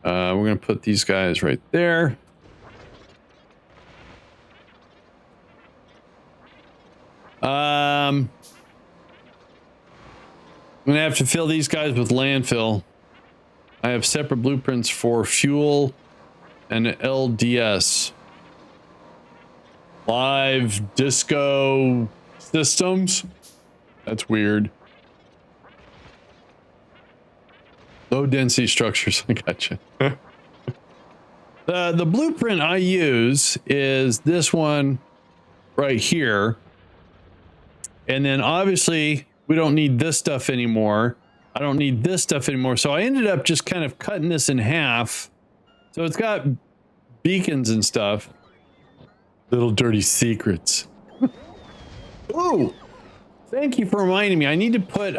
We're gonna put these guys right there. I'm gonna have to fill these guys with landfill. I have separate blueprints for fuel and LDS. Live disco systems. That's weird. Low density structures. I gotcha. The blueprint I use is this one right here. And then obviously we don't need this stuff anymore. I don't need this stuff anymore. So I ended up just kind of cutting this in half. So it's got beacons and stuff. Little dirty secrets. Ooh, thank you for reminding me. I need to put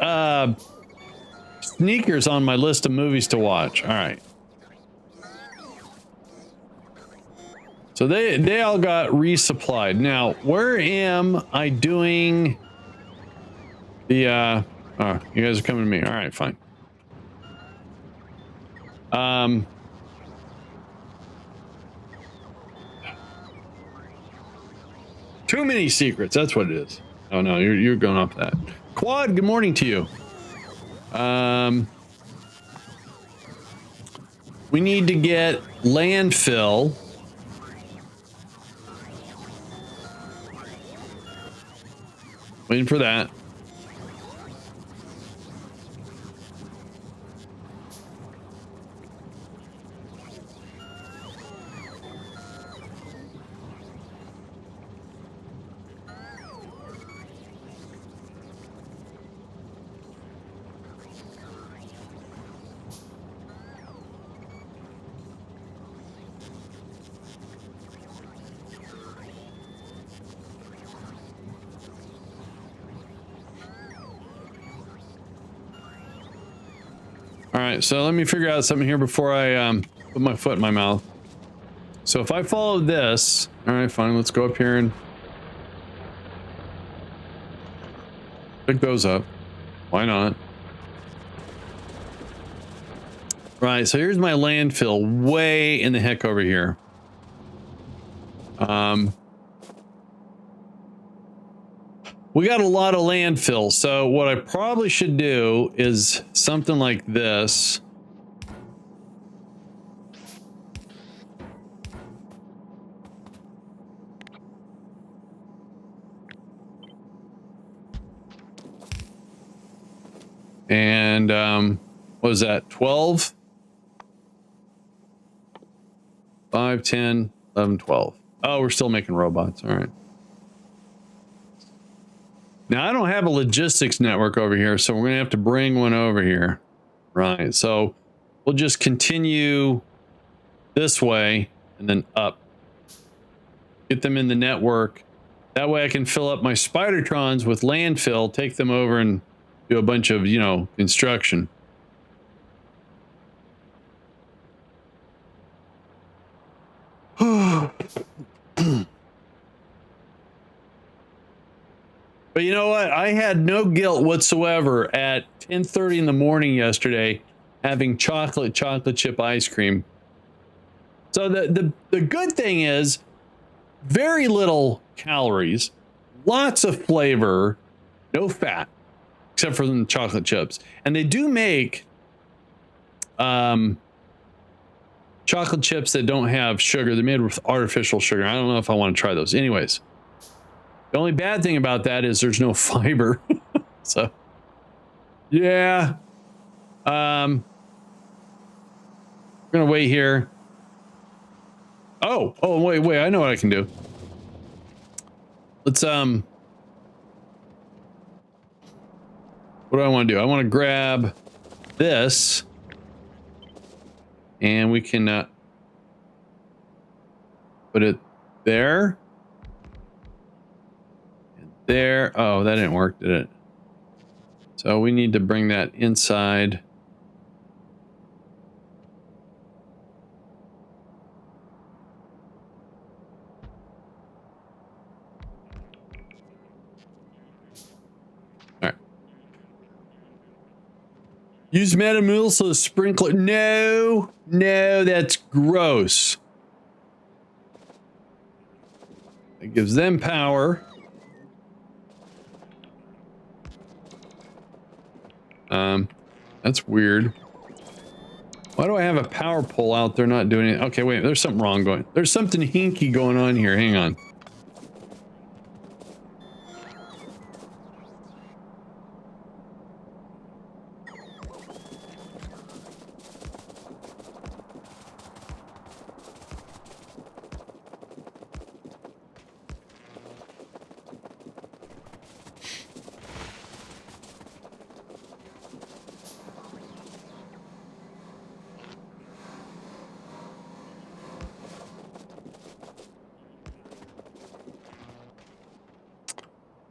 sneakers on my list of movies to watch. All right. So they all got resupplied. Now, where am I doing the oh, you guys are coming to me. All right, fine. Too many secrets. That's what it is. Oh no, you're going off that. Quad, good morning to you. We need to get landfill. Waiting for that. All right, so let me figure out something here before I put my foot in my mouth. So if I follow this, all right, fine, let's go up here and pick those up. Why not? Right, so here's my landfill way in the heck over here. We got a lot of landfill, so what I probably should do is something like this. And what was that? 12? 5, 10, 11, 12. Oh, we're still making robots. All right. Now, I don't have a logistics network over here, so we're going to have to bring one over here. Right, so we'll just continue this way and then up. Get them in the network. That way I can fill up my Spidertrons with landfill, take them over and do a bunch of, you know, construction. But you know what? I had no guilt whatsoever at 10:30 in the morning yesterday having chocolate chip ice cream. So the good thing is very little calories, lots of flavor, no fat, except for the chocolate chips. And they do make chocolate chips that don't have sugar. They're made with artificial sugar. I don't know if I want to try those. Anyways, the only bad thing about that is there's no fiber. So, yeah. We're gonna wait here. Oh, wait. I know what I can do. Let's what do I want to do? I want to grab this, and we can put it there. And there. Oh, that didn't work, did it? So we need to bring that inside. All right. Use Metamucil as sprinkler. No, that's gross. It gives them power. That's weird. Why do I have a power pole out there not doing it? Okay, wait, there's something wrong going. There's something hinky going on here. Hang on.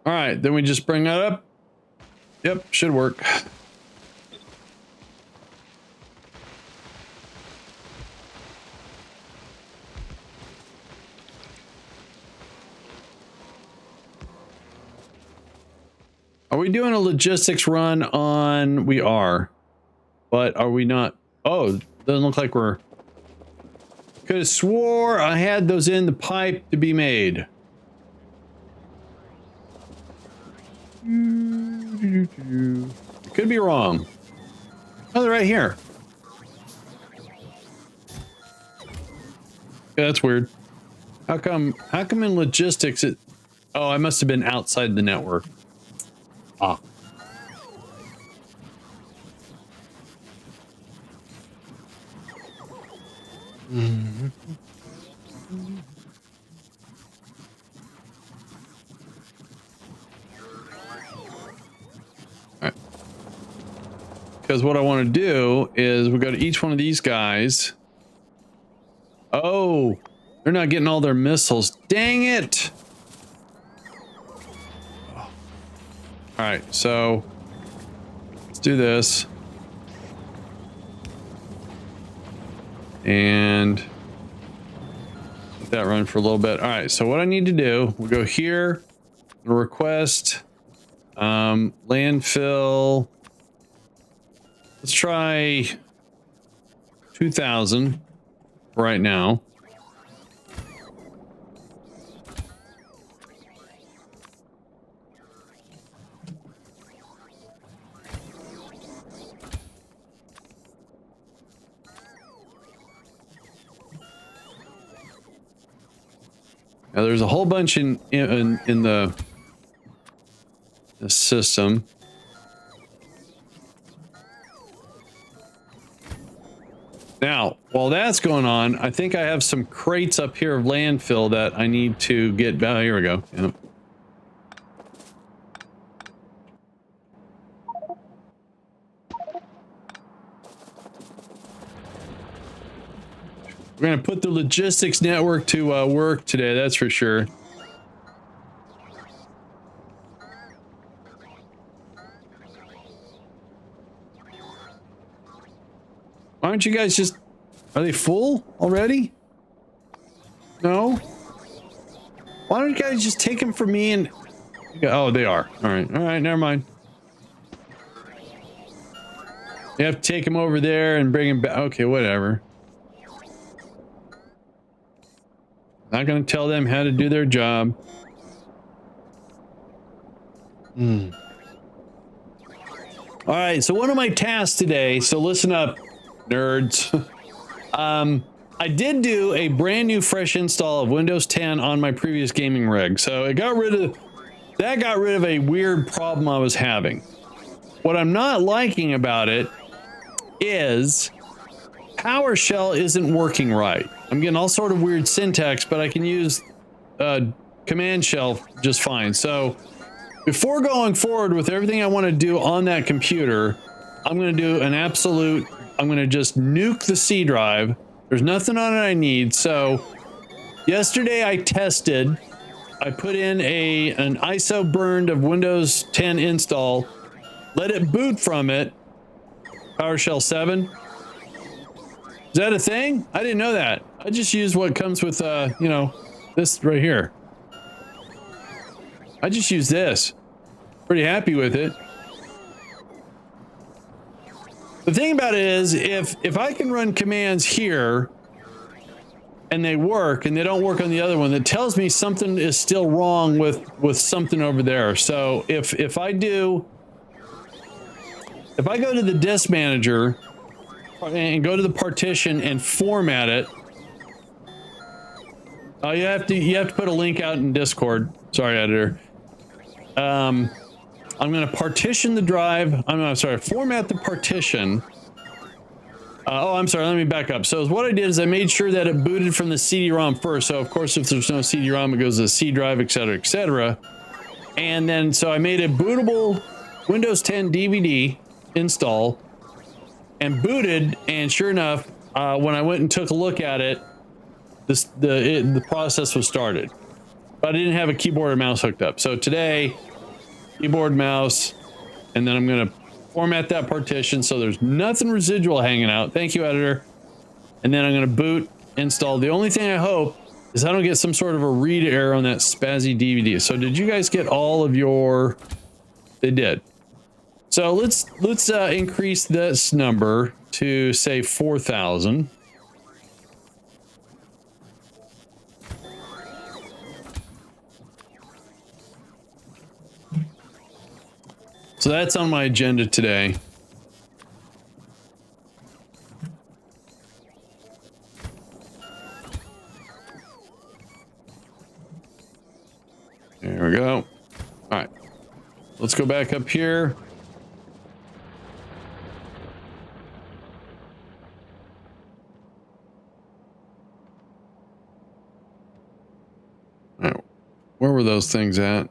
All right, then we just bring that up. Yep, should work. Are we doing a logistics run on? We are, but are we not? Oh, doesn't look like we're. Could have swore I had those in the pipe to be made. Could be wrong. Oh, they're right here. Yeah, that's weird. How come in logistics it... Oh, I must have been outside the network. Ah. Mm-hmm. Because what I want to do is we go to each one of these guys. Oh, they're not getting all their missiles. Dang it. All right, so let's do this. And let that run for a little bit. All right, so what I need to do, we'll go here, request, landfill. Let's try 2,000 right now. Now there's a whole bunch in the system. Now, while that's going on, I think I have some crates up here of landfill that I need to get. Oh, here we go. Yep. We're going to put the logistics network to work today, that's for sure. Why don't you guys just... Are they full already? No? Why don't you guys just take them from me and... Oh, they are. Alright, never mind. You have to take them over there and bring them back. Okay, whatever. Not gonna tell them how to do their job. All right, so one of my tasks today, so listen up, nerds. I did do a brand new fresh install of Windows 10 on my previous gaming rig. So it got rid of a weird problem I was having. What I'm not liking about it is PowerShell isn't working right. I'm getting all sort of weird syntax, but I can use command shell just fine. So before going forward with everything I want to do on that computer, I'm going to do I'm going to just nuke the C drive. There's nothing on it I need. So yesterday I tested, I put in an ISO burned of Windows 10 install, let it boot from it. PowerShell 7. Is that a thing? I didn't know that. I just use what comes with, you know, this right here. I just use this. Pretty happy with it. The thing about it is, if I can run commands here and they work and they don't work on the other one, that tells me something is still wrong with something over there. So if I go to the disk manager and go to the partition and format it, you have to put a link out in Discord. Sorry, editor. I'm going to partition the drive. I'm sorry, format the partition. I'm sorry, let me back up. So what I did is I made sure that it booted from the CD-ROM first. So of course, if there's no CD-ROM, it goes to the C drive, etc., etc. And then, so I made a bootable Windows 10 DVD install and booted. And sure enough, when I went and took a look at it, the process was started. But I didn't have a keyboard or mouse hooked up. So today, keyboard, mouse, and then I'm going to format that partition so there's nothing residual hanging out. Thank you, editor. And then I'm going to boot, install. The only thing I hope is I don't get some sort of a read error on that spazzy DVD. So did you guys get all of your... They did. So let's increase this number to, say, 4,000. So that's on my agenda today. There we go. All right. Let's go back up here. All right. Where were those things at?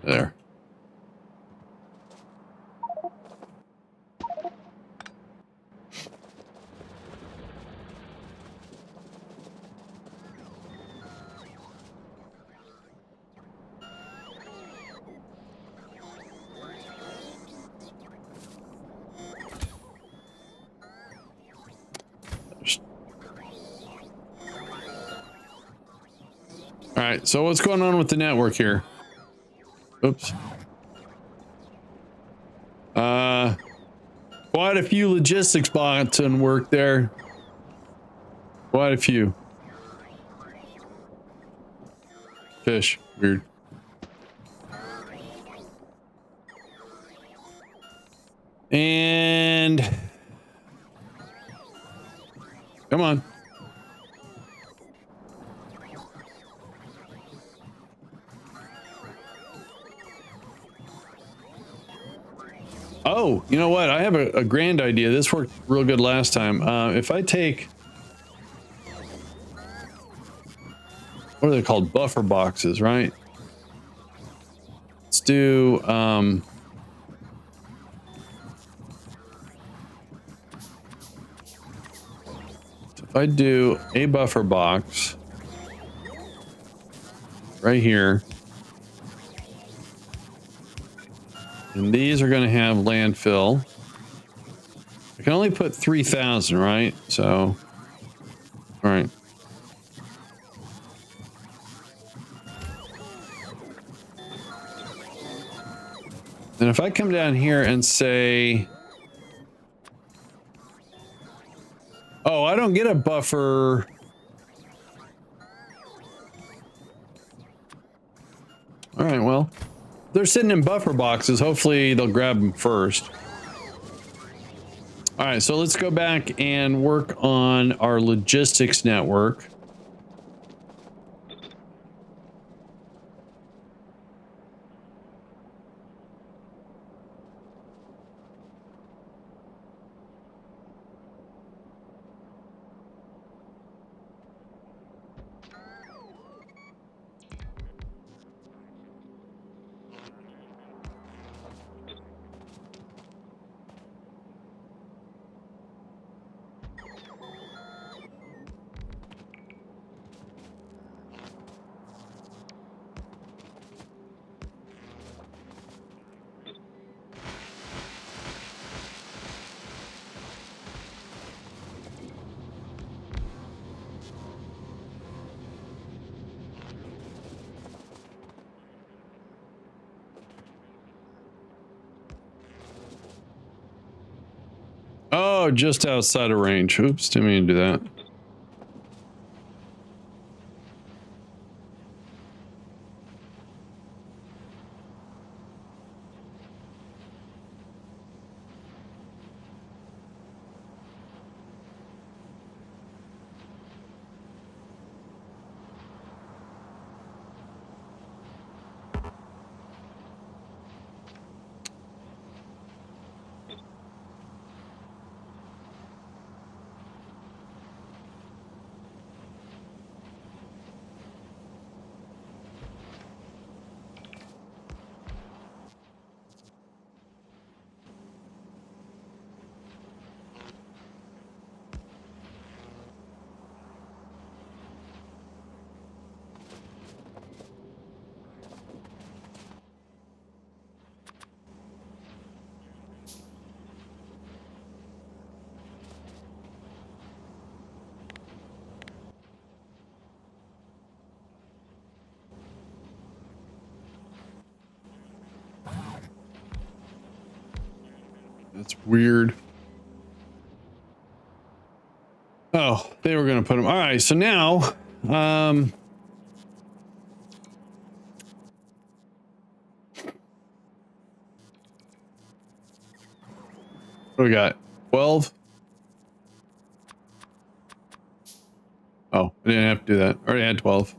There. All right, so what's going on with the network here? Oops. Quite a few logistics bots and work there. Quite a few. Fish. Weird. And... Come on. Oh, you know what? I have a grand idea. This worked real good last time. If I take... What are they called? Buffer boxes, right? Let's do... if I do a buffer box right here, and these are going to have landfill. I can only put 3,000, right? So, all right. And if I come down here and say, oh, I don't don't get a buffer. All right, well, they're sitting in buffer boxes. Hopefully they'll grab them first. All right, so let's go back and work on our logistics network. Oh, just outside of range. Oops, didn't mean to do that. That's weird. Oh, they were going to put them. All right, so now, what do we got? 12? Oh, I didn't have to do that. I already had 12.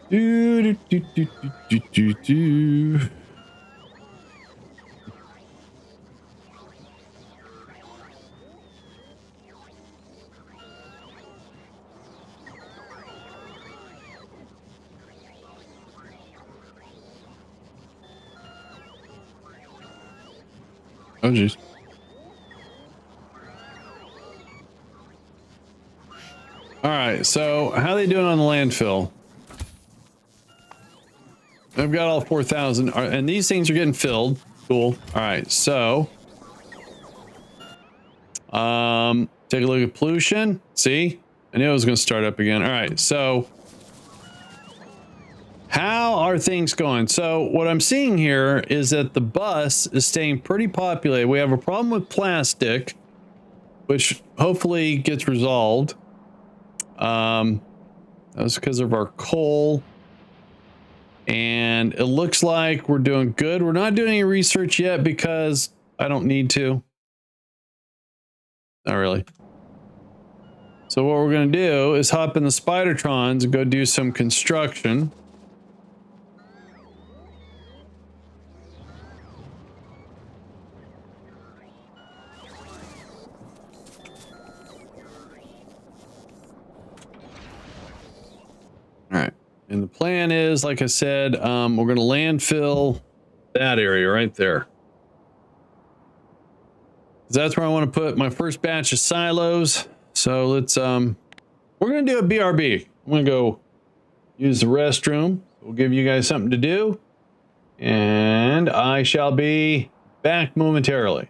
Do, do, do, do, do, do, do. Oh, jeez. All right, so how are they doing on the landfill? I've got all 4,000, and these things are getting filled. Cool. All right, so take a look at pollution. See, I knew it was going to start up again. All right, so how are things going? So what I'm seeing here is that the bus is staying pretty populated. We have a problem with plastic, which hopefully gets resolved. That was because of our coal. And it looks like we're doing good. We're not doing any research yet because I don't need to. Not really. So what we're going to do is hop in the Spidertrons and go do some construction. All right. And the plan is, like I said, we're going to landfill that area right there. That's where I want to put my first batch of silos. So let's, we're going to do a BRB. I'm going to go use the restroom. We'll give you guys something to do. And I shall be back momentarily.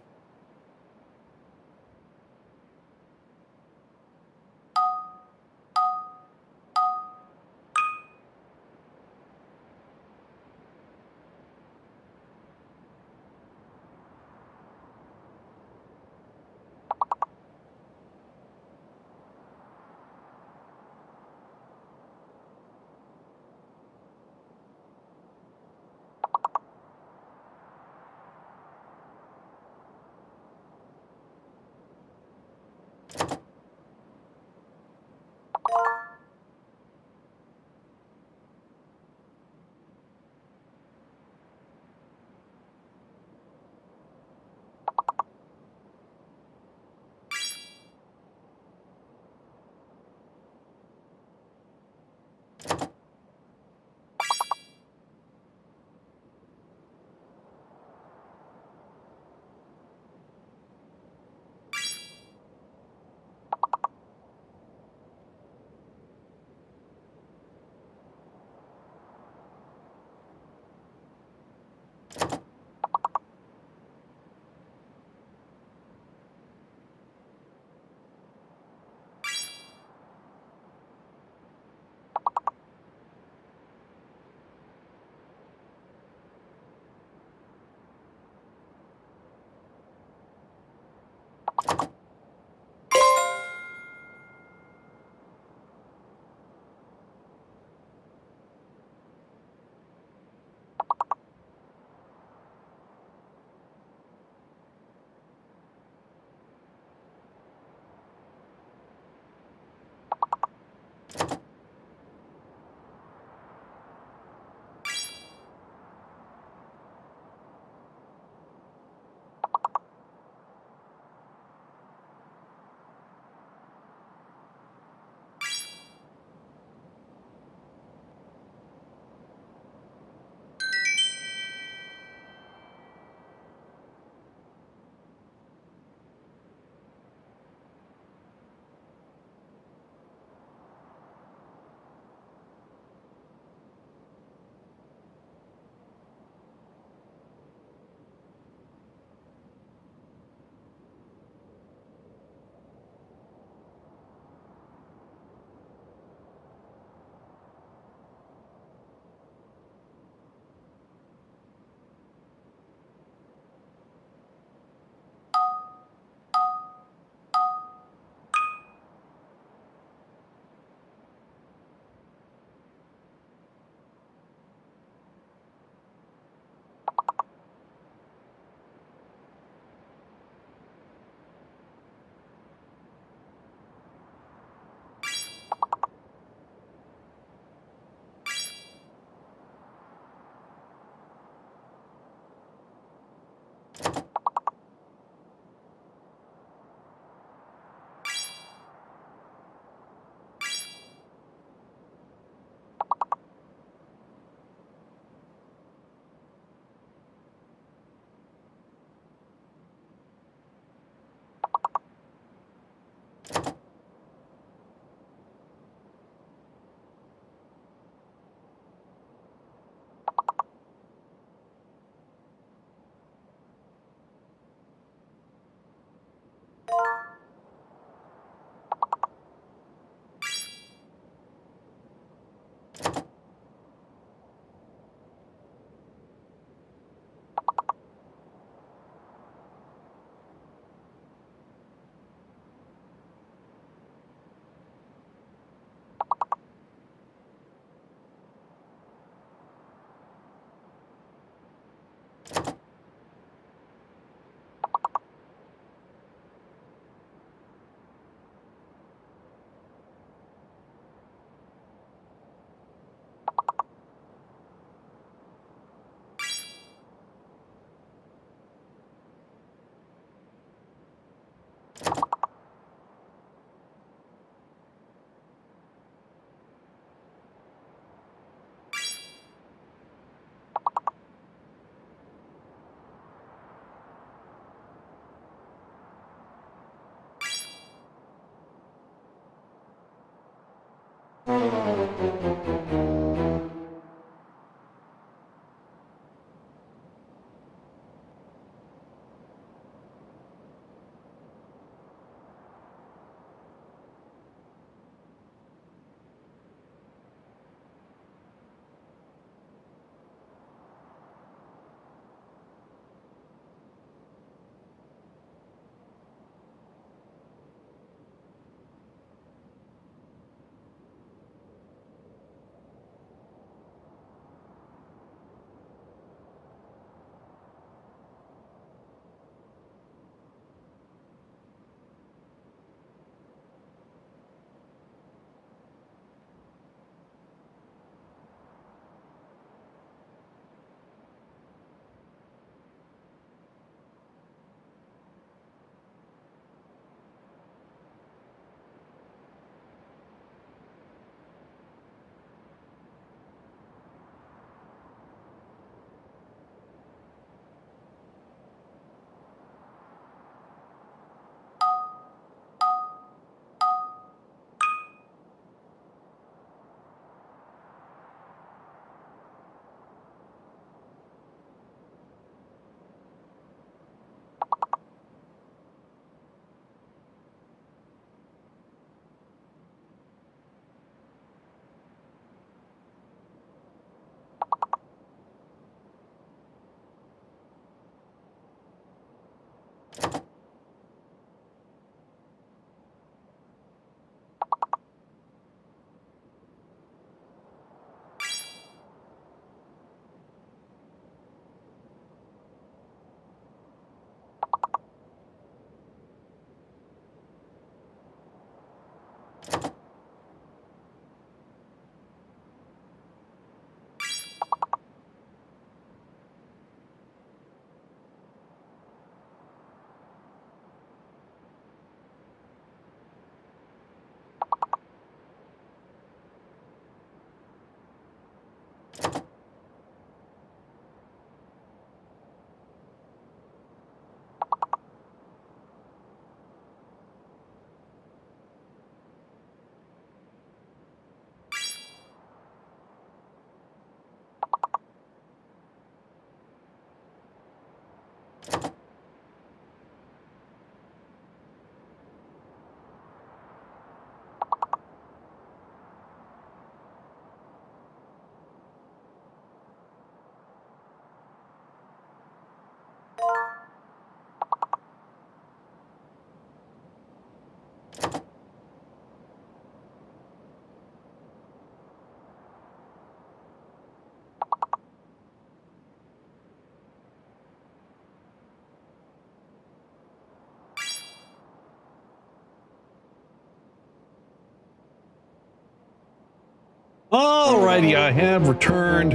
Alrighty, I have returned.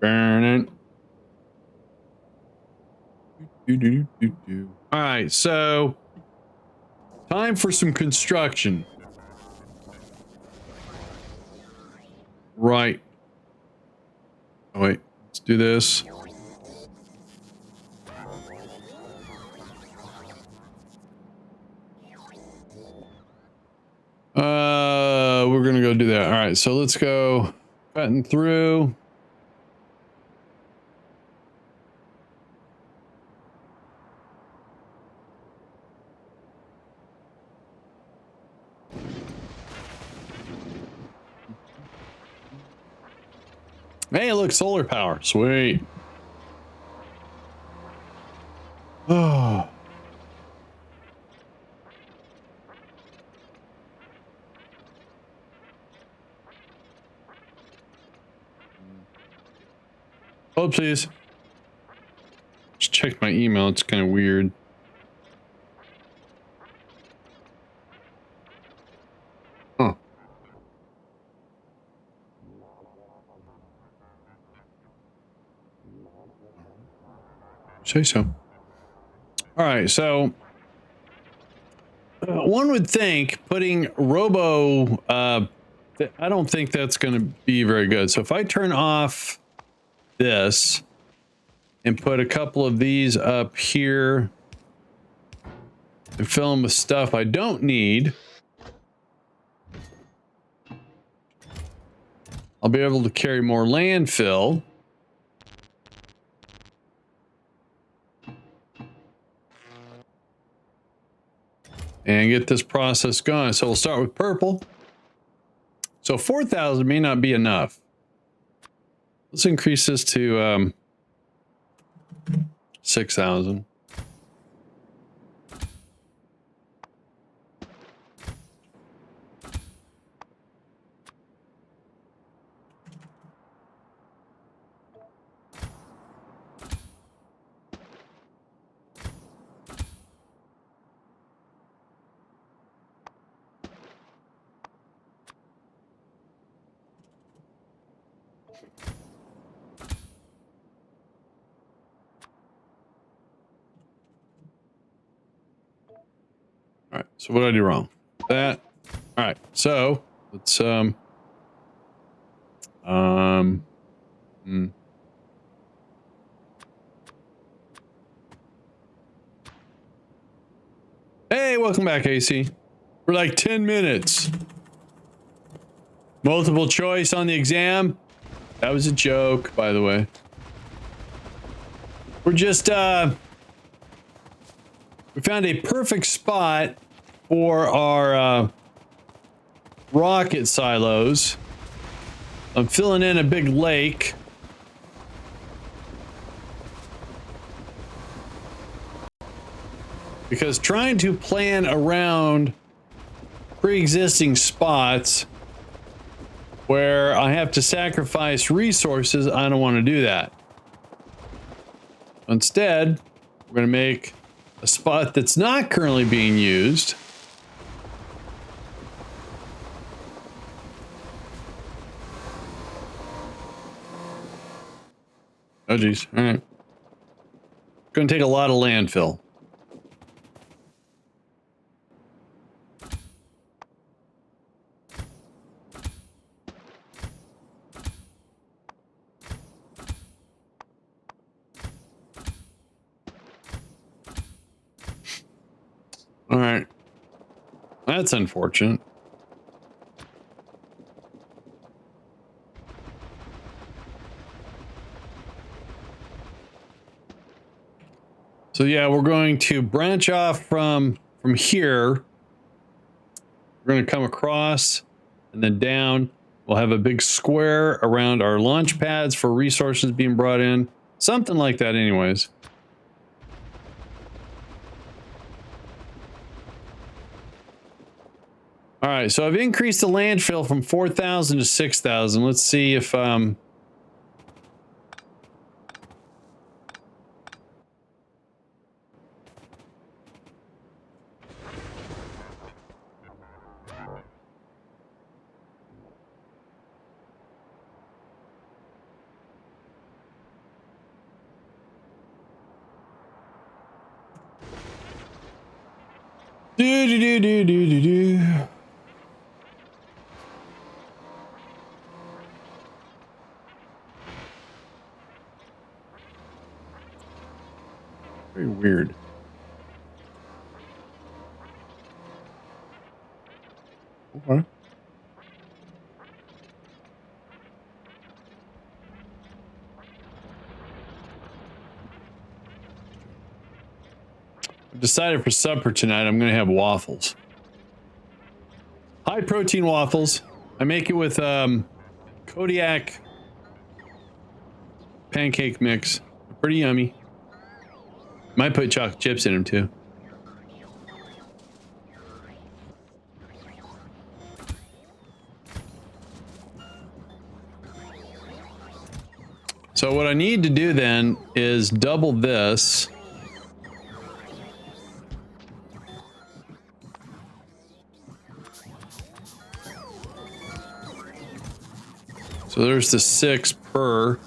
Burn it. All right, so time for some construction. Right. Oh, wait, let's do this. We're gonna go do that. All right, so let's go cutting through. Hey, look, solar power. Sweet. Oh. Oopsies. Just checked my email. It's kind of weird. Huh. Say so. All right, so one would think putting robo, I don't think that's going to be very good. So if I turn off this and put a couple of these up here and fill them with stuff I don't need, I'll be able to carry more landfill. And get this process going. So we'll start with purple. So 4,000 may not be enough. Let's increase this to 6,000. All right, so what did I do wrong? That. All right, so let's Hey, welcome back, AC. For like 10 minutes. Multiple choice on the exam. That was a joke, by the way. We're just we found a perfect spot for our rocket silos. I'm filling in a big lake. Because trying to plan around pre-existing spots where I have to sacrifice resources, I don't want to do that. Instead, we're going to make a spot that's not currently being used. Oh, geez. All right. Going to take a lot of landfill. All right. That's unfortunate. So yeah, we're going to branch off from here. We're going to come across and then down. We'll have a big square around our launch pads for resources being brought in. Something like that anyways. All right, so I've increased the landfill from 4,000 to 6,000. Let's see if Do do do do do do do. Very weird. Okay. I've decided for supper tonight I'm going to have waffles. High protein waffles. I make it with Kodiak pancake mix. Pretty yummy. Might put chocolate chips in them too. So what I need to do then is double this. So there's the 6 per.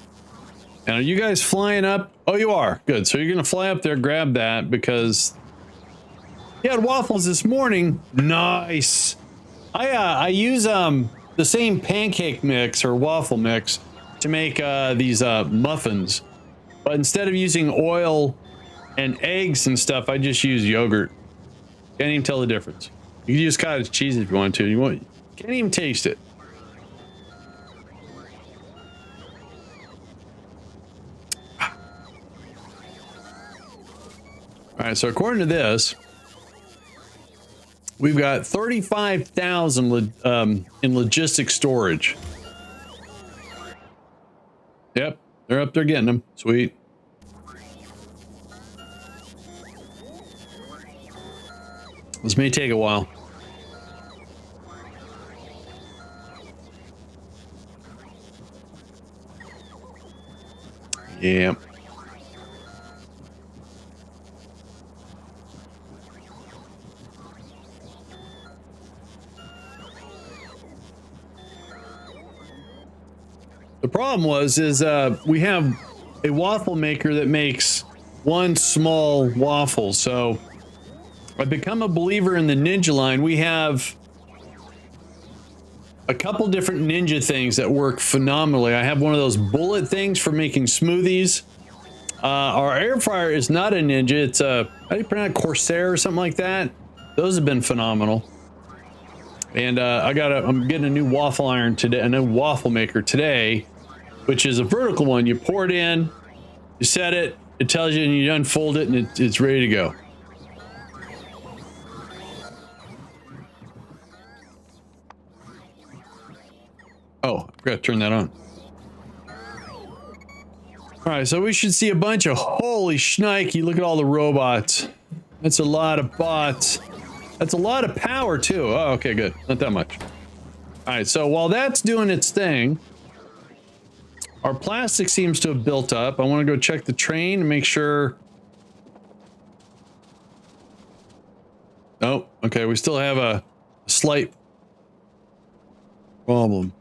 And are you guys flying up? Oh, you are. Good. So you're going to fly up there, grab that because you had waffles this morning. Nice. I use the same pancake mix or waffle mix to make these muffins. But instead of using oil and eggs and stuff, I just use yogurt. Can't even tell the difference. You can use cottage cheese if you want to. Can't even taste it. All right, so according to this, we've got 35,000 in logistic storage. Yep, they're up there getting them. Sweet. This may take a while. Yeah. The problem is we have a waffle maker that makes one small waffle. So I've become a believer in the Ninja line. We have a couple different Ninja things that work phenomenally. I have one of those bullet things for making smoothies. Our air fryer is not a Ninja. It's a, how do you pronounce it? Corsair or something like that. Those have been phenomenal. And I'm getting a new waffle iron today, a new waffle maker today, which is a vertical one. You pour it in, you set it, it tells you, and you unfold it, and it's ready to go. Oh, I forgot to turn that on. All right, so we should see a bunch of, holy shnikey, look at all the robots. That's a lot of bots. That's a lot of power too. Oh, okay, good. Not that much. All right, so while that's doing its thing, our plastic seems to have built up. I want to go check the train and make sure. Oh, okay, we still have a slight problem.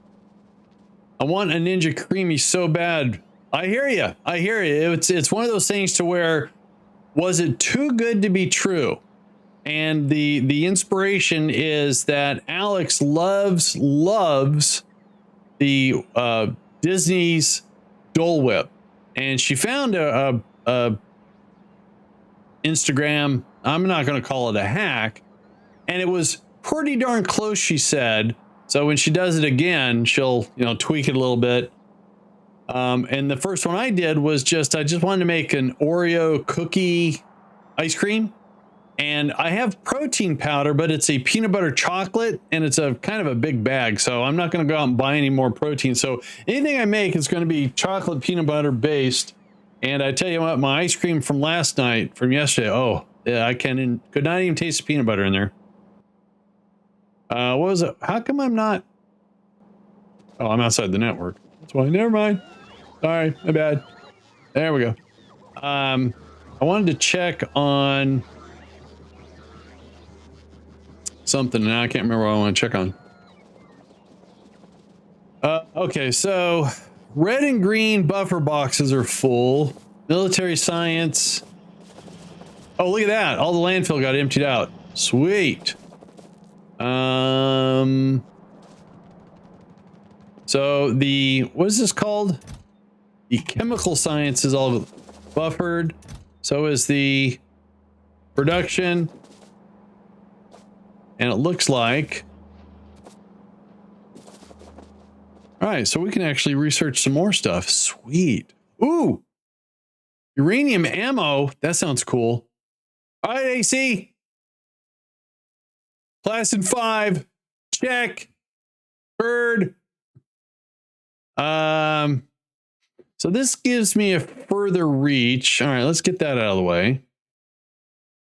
I want a Ninja Creamy so bad. I hear you. I hear you. It's one of those things to where, was it too good to be true? And the inspiration is that Alex loves the Disney's Dole Whip, and she found a Instagram. I'm not going to call it a hack, and it was pretty darn close, she said. So when she does it again, she'll tweak it a little bit. And the first one I did was I just wanted to make an Oreo cookie ice cream. And I have protein powder, but it's a peanut butter chocolate, and it's a kind of a big bag. So I'm not going to go out and buy any more protein. So anything I make is going to be chocolate peanut butter based. And I tell you what, my ice cream from yesterday. Oh, yeah, could not even taste the peanut butter in there. What was it? How come I'm not? Oh, I'm outside the network. That's why. Never mind. Sorry, my bad. There we go. I wanted to check on something. Now I can't remember what I want to check on. Okay, so red and green buffer boxes are full. Military science. Oh, look at that. All the landfill got emptied out. Sweet. So the, what is this called? The chemical science is all buffered. So is the production. And it looks like, all right, so we can actually research some more stuff. Sweet. Ooh, uranium ammo. That sounds cool. All right, AC. Class in 5. Check. Bird. So this gives me a further reach. All right, let's get that out of the way.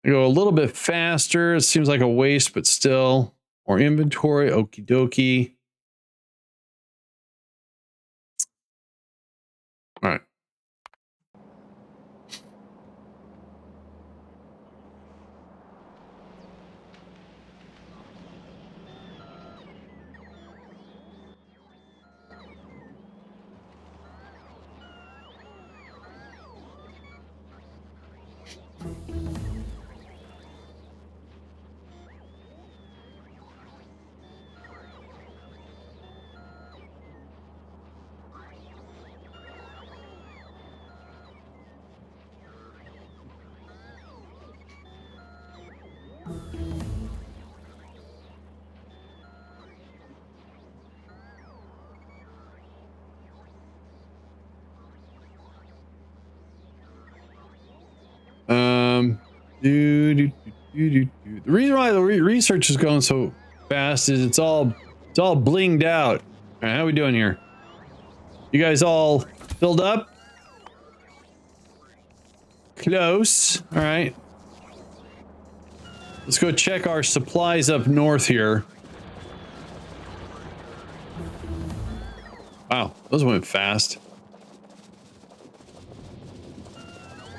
I go a little bit faster. It seems like a waste, but still. More inventory. Okie dokie. All right. The reason why the research is going so fast is it's all blinged out. All right, how we doing here? You guys all filled up? Close. All right. Let's go check our supplies up north here. Wow, those went fast.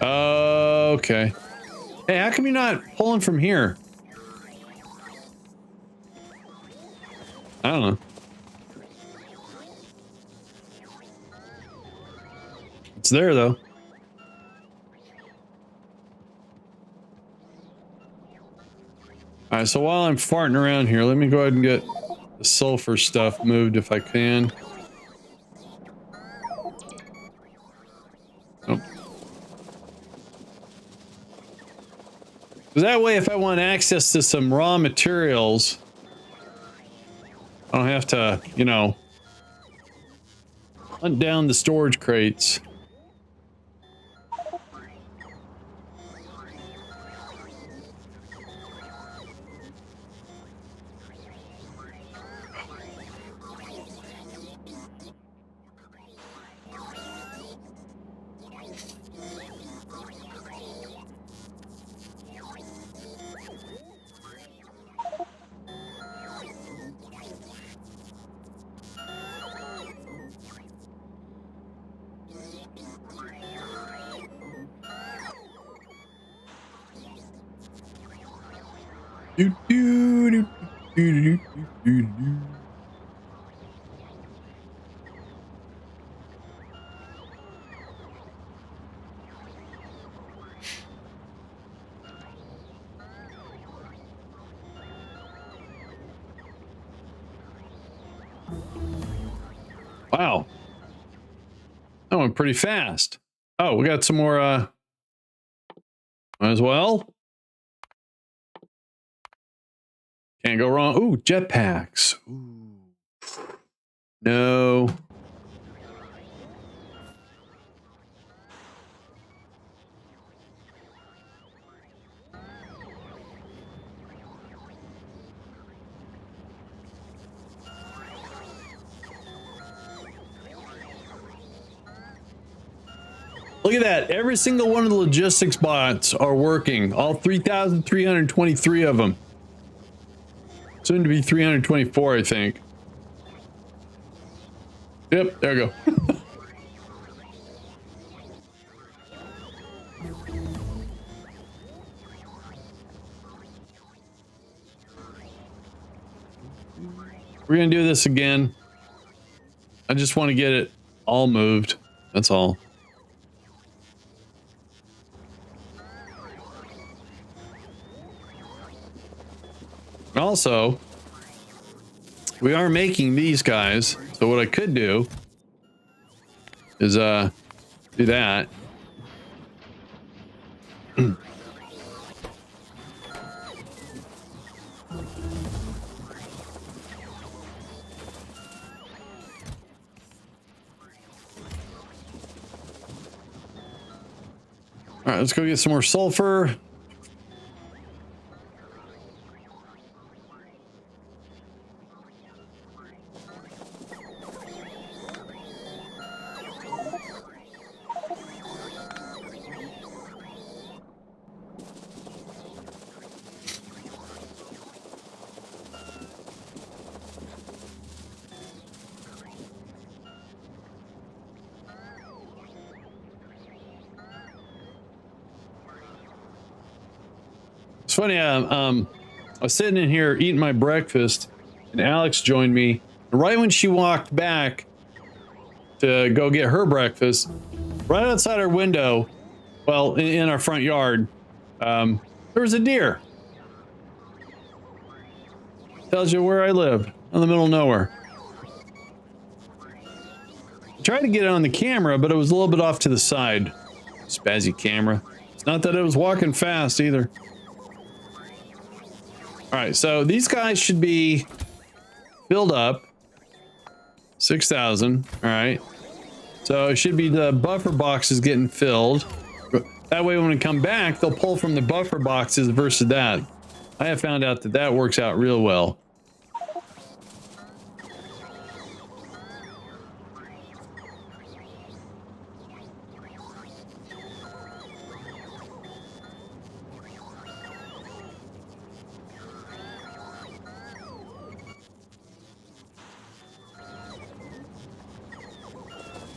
Okay. Hey, how come you're not pulling from here? I don't know. It's there though. Alright, so while I'm farting around here, let me go ahead and get the sulfur stuff moved if I can. Oh. Because that way, if I want access to some raw materials, I don't have to, you know, hunt down the storage crates. Wow. That went pretty fast. Oh, we got some more, might as well. Can't go wrong. Ooh, jetpacks. Ooh. No. Look at that. Every single one of the logistics bots are working. All 3,323 of them. Soon to be 324, I think. Yep, there we go. We're gonna do this again. I just want to get it all moved. That's all. Also, we are making these guys. So what I could do is do that. All right, let's go get some more sulfur. It's funny, I was sitting in here eating my breakfast, and Alex joined me. Right when she walked back to go get her breakfast, right outside our window, well, in our front yard, there was a deer. Tells you where I live, in the middle of nowhere. I tried to get it on the camera, but it was a little bit off to the side. Spazzy camera. It's not that it was walking fast either. All right, so these guys should be filled up. 6,000. All right. So it should be the buffer boxes getting filled. That way, when we come back, they'll pull from the buffer boxes versus that. I have found out that that works out real well.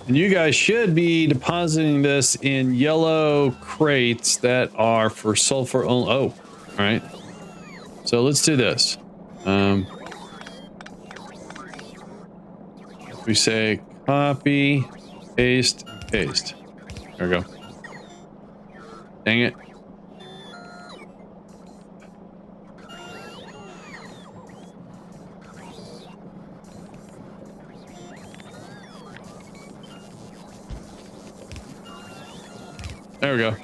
And you guys should be depositing this in yellow crates that are for sulfur only. Oh, all right. So let's do this. We say copy, paste, paste. There we go. Dang it. There we go.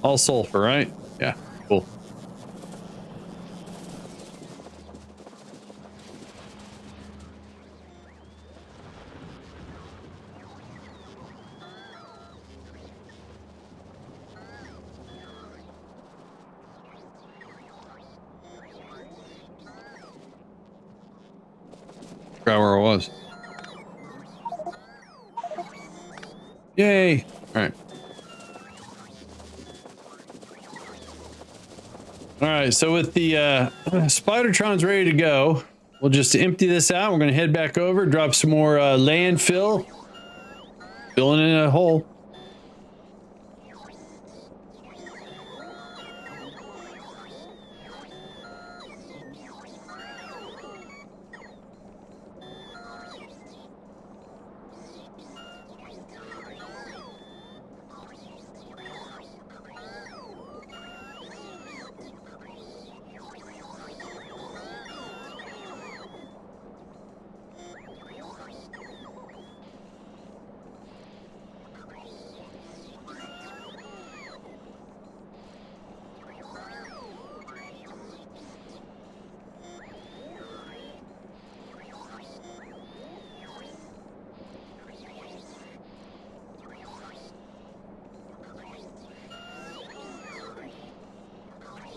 All sulfur, right? Yeah, cool. Forgot where I was. Yay! All right. All right, so with the Spidertrons ready to go, we'll just empty this out. We're going to head back over, drop some more landfill, filling in a hole.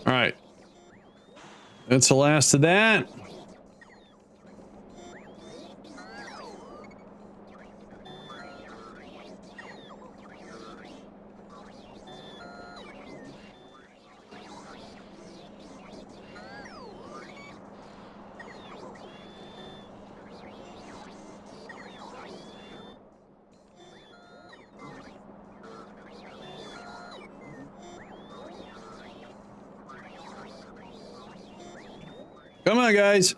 All right. That's the last of that. Come on, guys.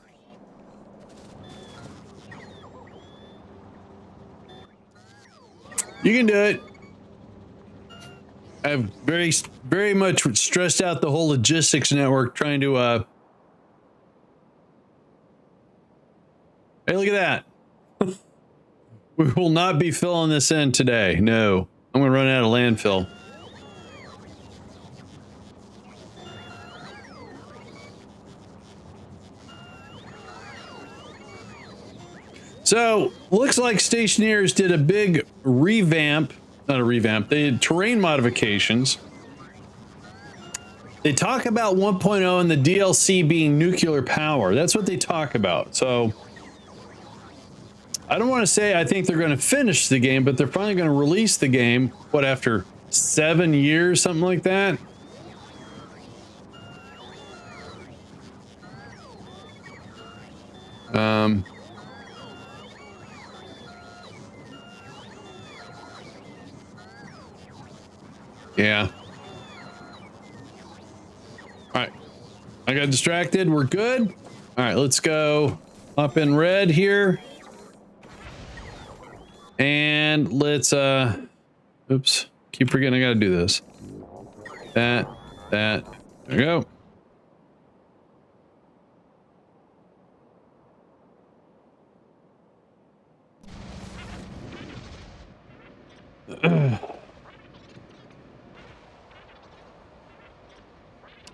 You can do it. I've very much stressed out the whole logistics network trying to Hey, look at that. We will not be filling this in today. No. I'm going to run out of landfill. So, looks like Stationeers did a big revamp. Not a revamp. They did terrain modifications. They talk about 1.0 and the DLC being nuclear power. That's what they talk about. So, I don't want to say I think they're going to finish the game, but they're finally going to release the game, what, after 7 years, something like that? Yeah. All right. I got distracted. We're good. All right, let's go up in red here. And let's, oops. Keep forgetting I got to do this. That. There we go.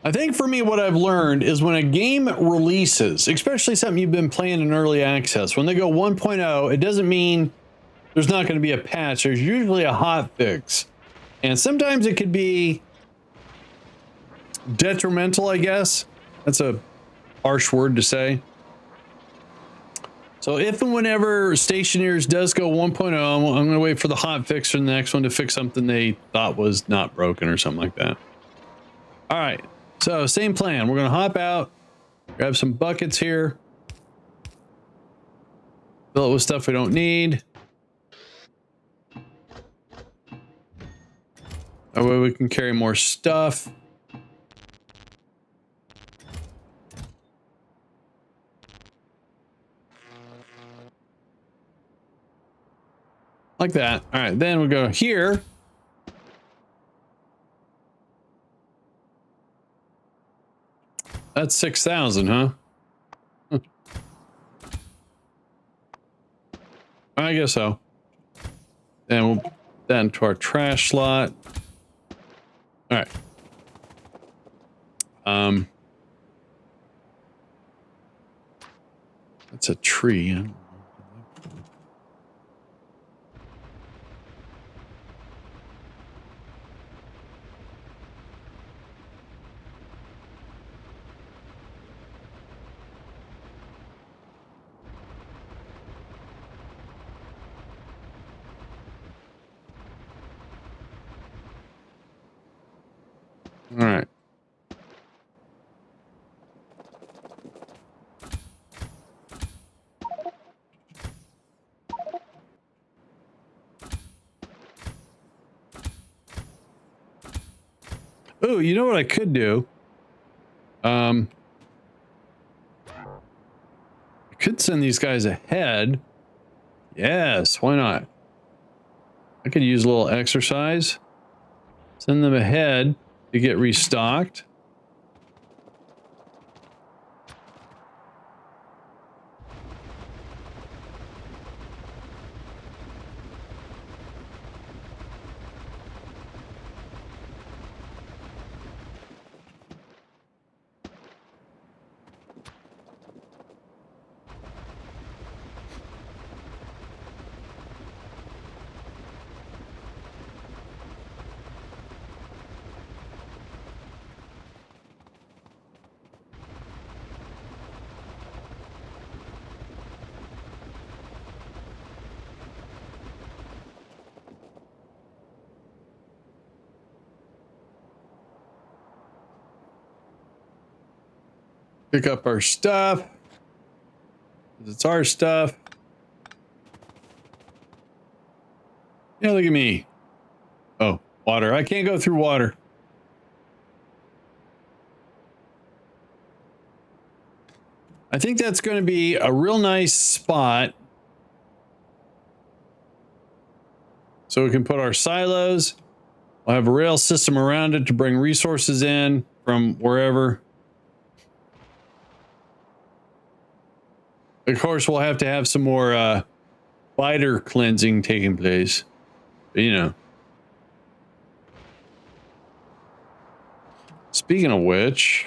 I think for me, what I've learned is when a game releases, especially something you've been playing in early access, when they go 1.0, it doesn't mean there's not going to be a patch. There's usually a hot fix. And sometimes it could be detrimental, I guess. That's a harsh word to say. So if and whenever Stationeers does go 1.0, I'm going to wait for the hot fix for the next one to fix something they thought was not broken or something like that. All right. So same plan. We're going to hop out, grab some buckets here, fill it with stuff we don't need. That way we can carry more stuff. Like that. All right, then we go here. That's 6,000, huh? I guess so. Then we'll put that into our trash slot. All right. That's a tree. Huh? All right. Oh, you know what I could do? I could send these guys ahead. Yes, why not? I could use a little exercise. Send them ahead to get restocked. Pick up our stuff. It's our stuff. Yeah, look at me. Oh, water. I can't go through water. I think that's going to be a real nice spot. So we can put our silos. We'll have a rail system around it to bring resources in from wherever. Of course, we'll have to have some more spider cleansing taking place. But, you know. Speaking of which,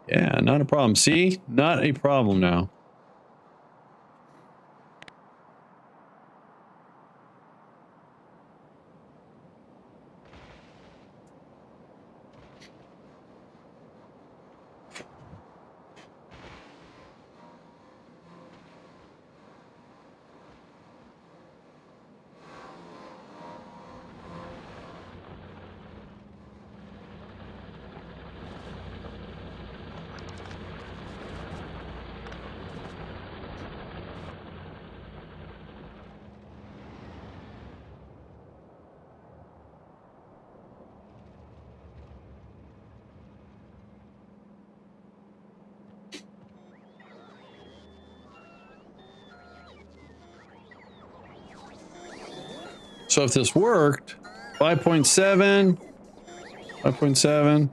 yeah, not a problem. See? Not a problem now. So if this worked, 5.7, 5.7,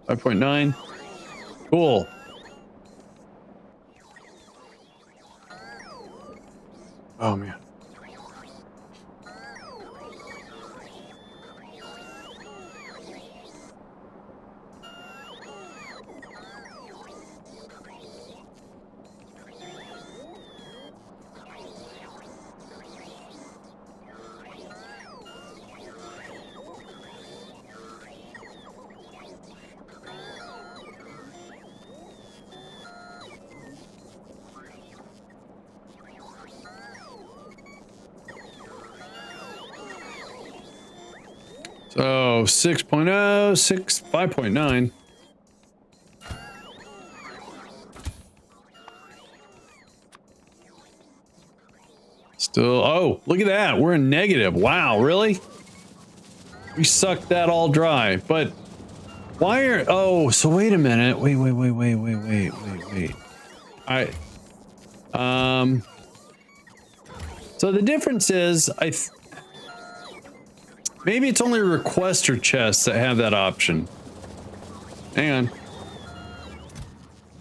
5.9, cool. Oh man. So 6.0, 5.9. Still, oh, look at that. We're in negative. Wow, really? We sucked that all dry. But why are, oh, so wait a minute. Wait. So the difference is, maybe it's only requester chests that have that option. Hang on.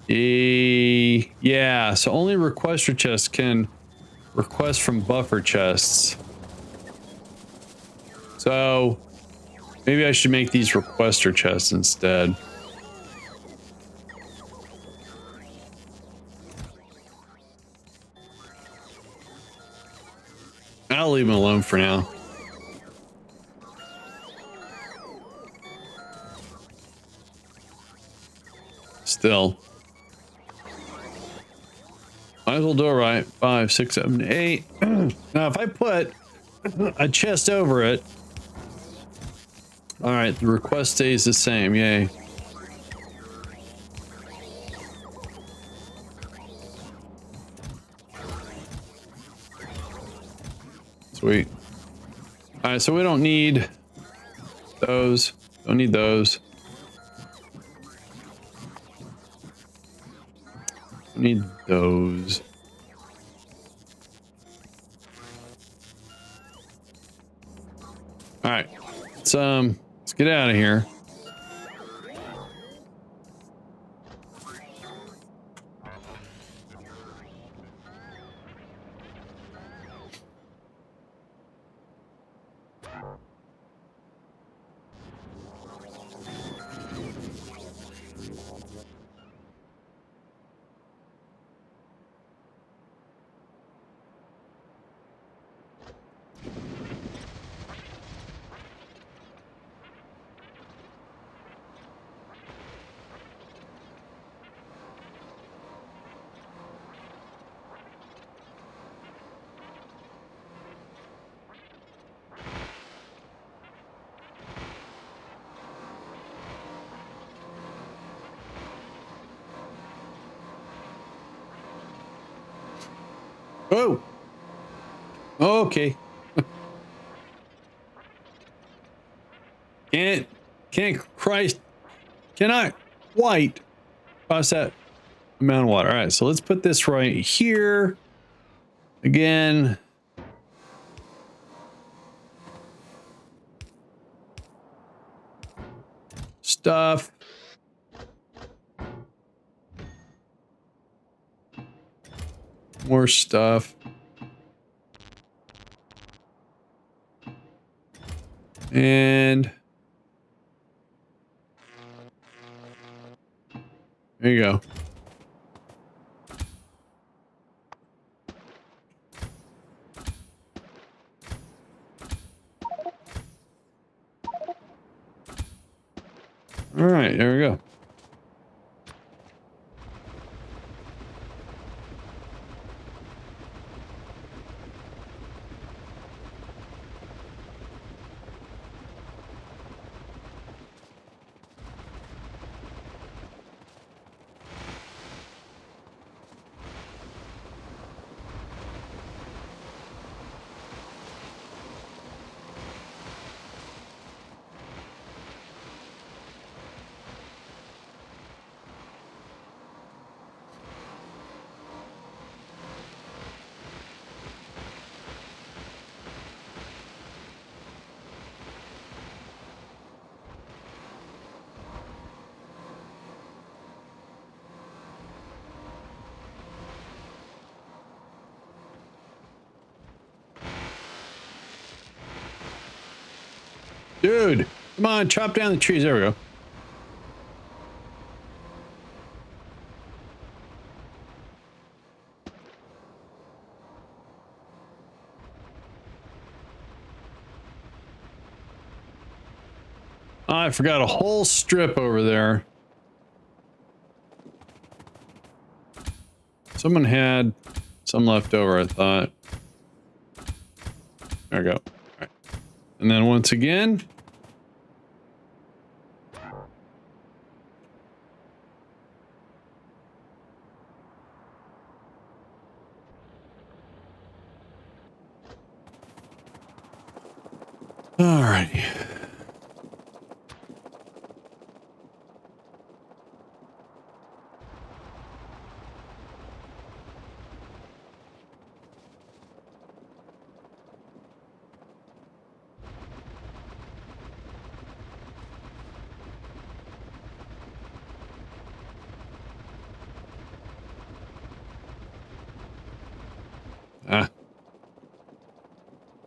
Yeah, so only requester chests can request from buffer chests. So maybe I should make these requester chests instead. I'll leave them alone for now. Still. Might as well do it right. 5, 6, 7, 8. Now, if I put a chest over it, all right, the request stays the same. Yay. Sweet. All right, so we don't need those. Don't need those. Don't need those. All right, let's get out of here. Oh. Okay. Cannot quite cross that amount of water. All right, so let's put this right here. Again. Stuff. More stuff. And there you go. All right, there we go. Dude, come on, chop down the trees. There we go. Oh, I forgot a whole strip over there. Someone had some left over, I thought. There we go. All right. And then once again. All righty.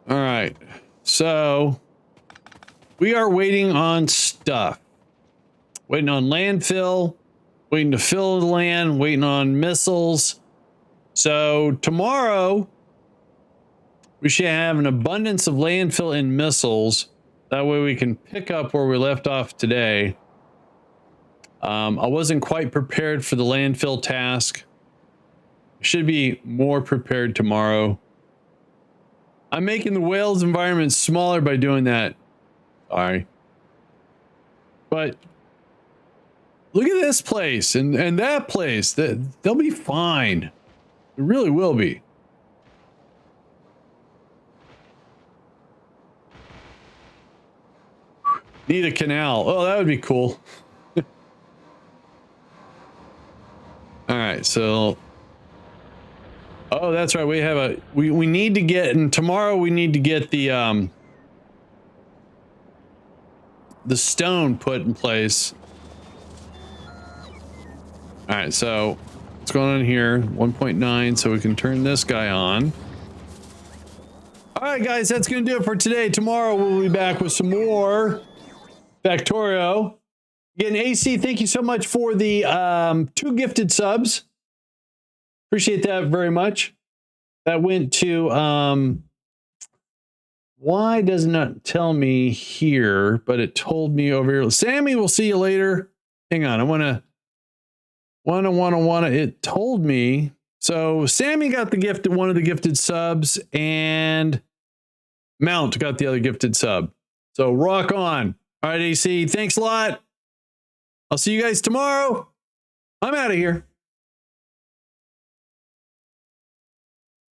All right. So we are waiting on stuff. Waiting on landfill, waiting to fill the land, waiting on missiles. So tomorrow we should have an abundance of landfill and missiles. That way we can pick up where we left off today. I wasn't quite prepared for the landfill task. Should be more prepared tomorrow. I'm making the whales environment smaller by doing that. Sorry. But look at this place and that place. They'll be fine. It really will be. Need a canal. Oh, that would be cool. All right, so oh, that's right. We have a we need to get, and tomorrow we need to get the stone put in place. All right, so what's going on here? 1.9, so we can turn this guy on. All right, guys, that's going to do it for today. Tomorrow we'll be back with some more Factorio. Again, AC, thank you so much for the 2 gifted subs. Appreciate that very much. That went to why does not tell me here, but it told me over here. Sammy, we'll see you later. Hang on, I wanna. It told me. So Sammy got the gift, one of the gifted subs, and Mount got the other gifted sub. So rock on. All right, AC, thanks a lot. I'll see you guys tomorrow. I'm out of here.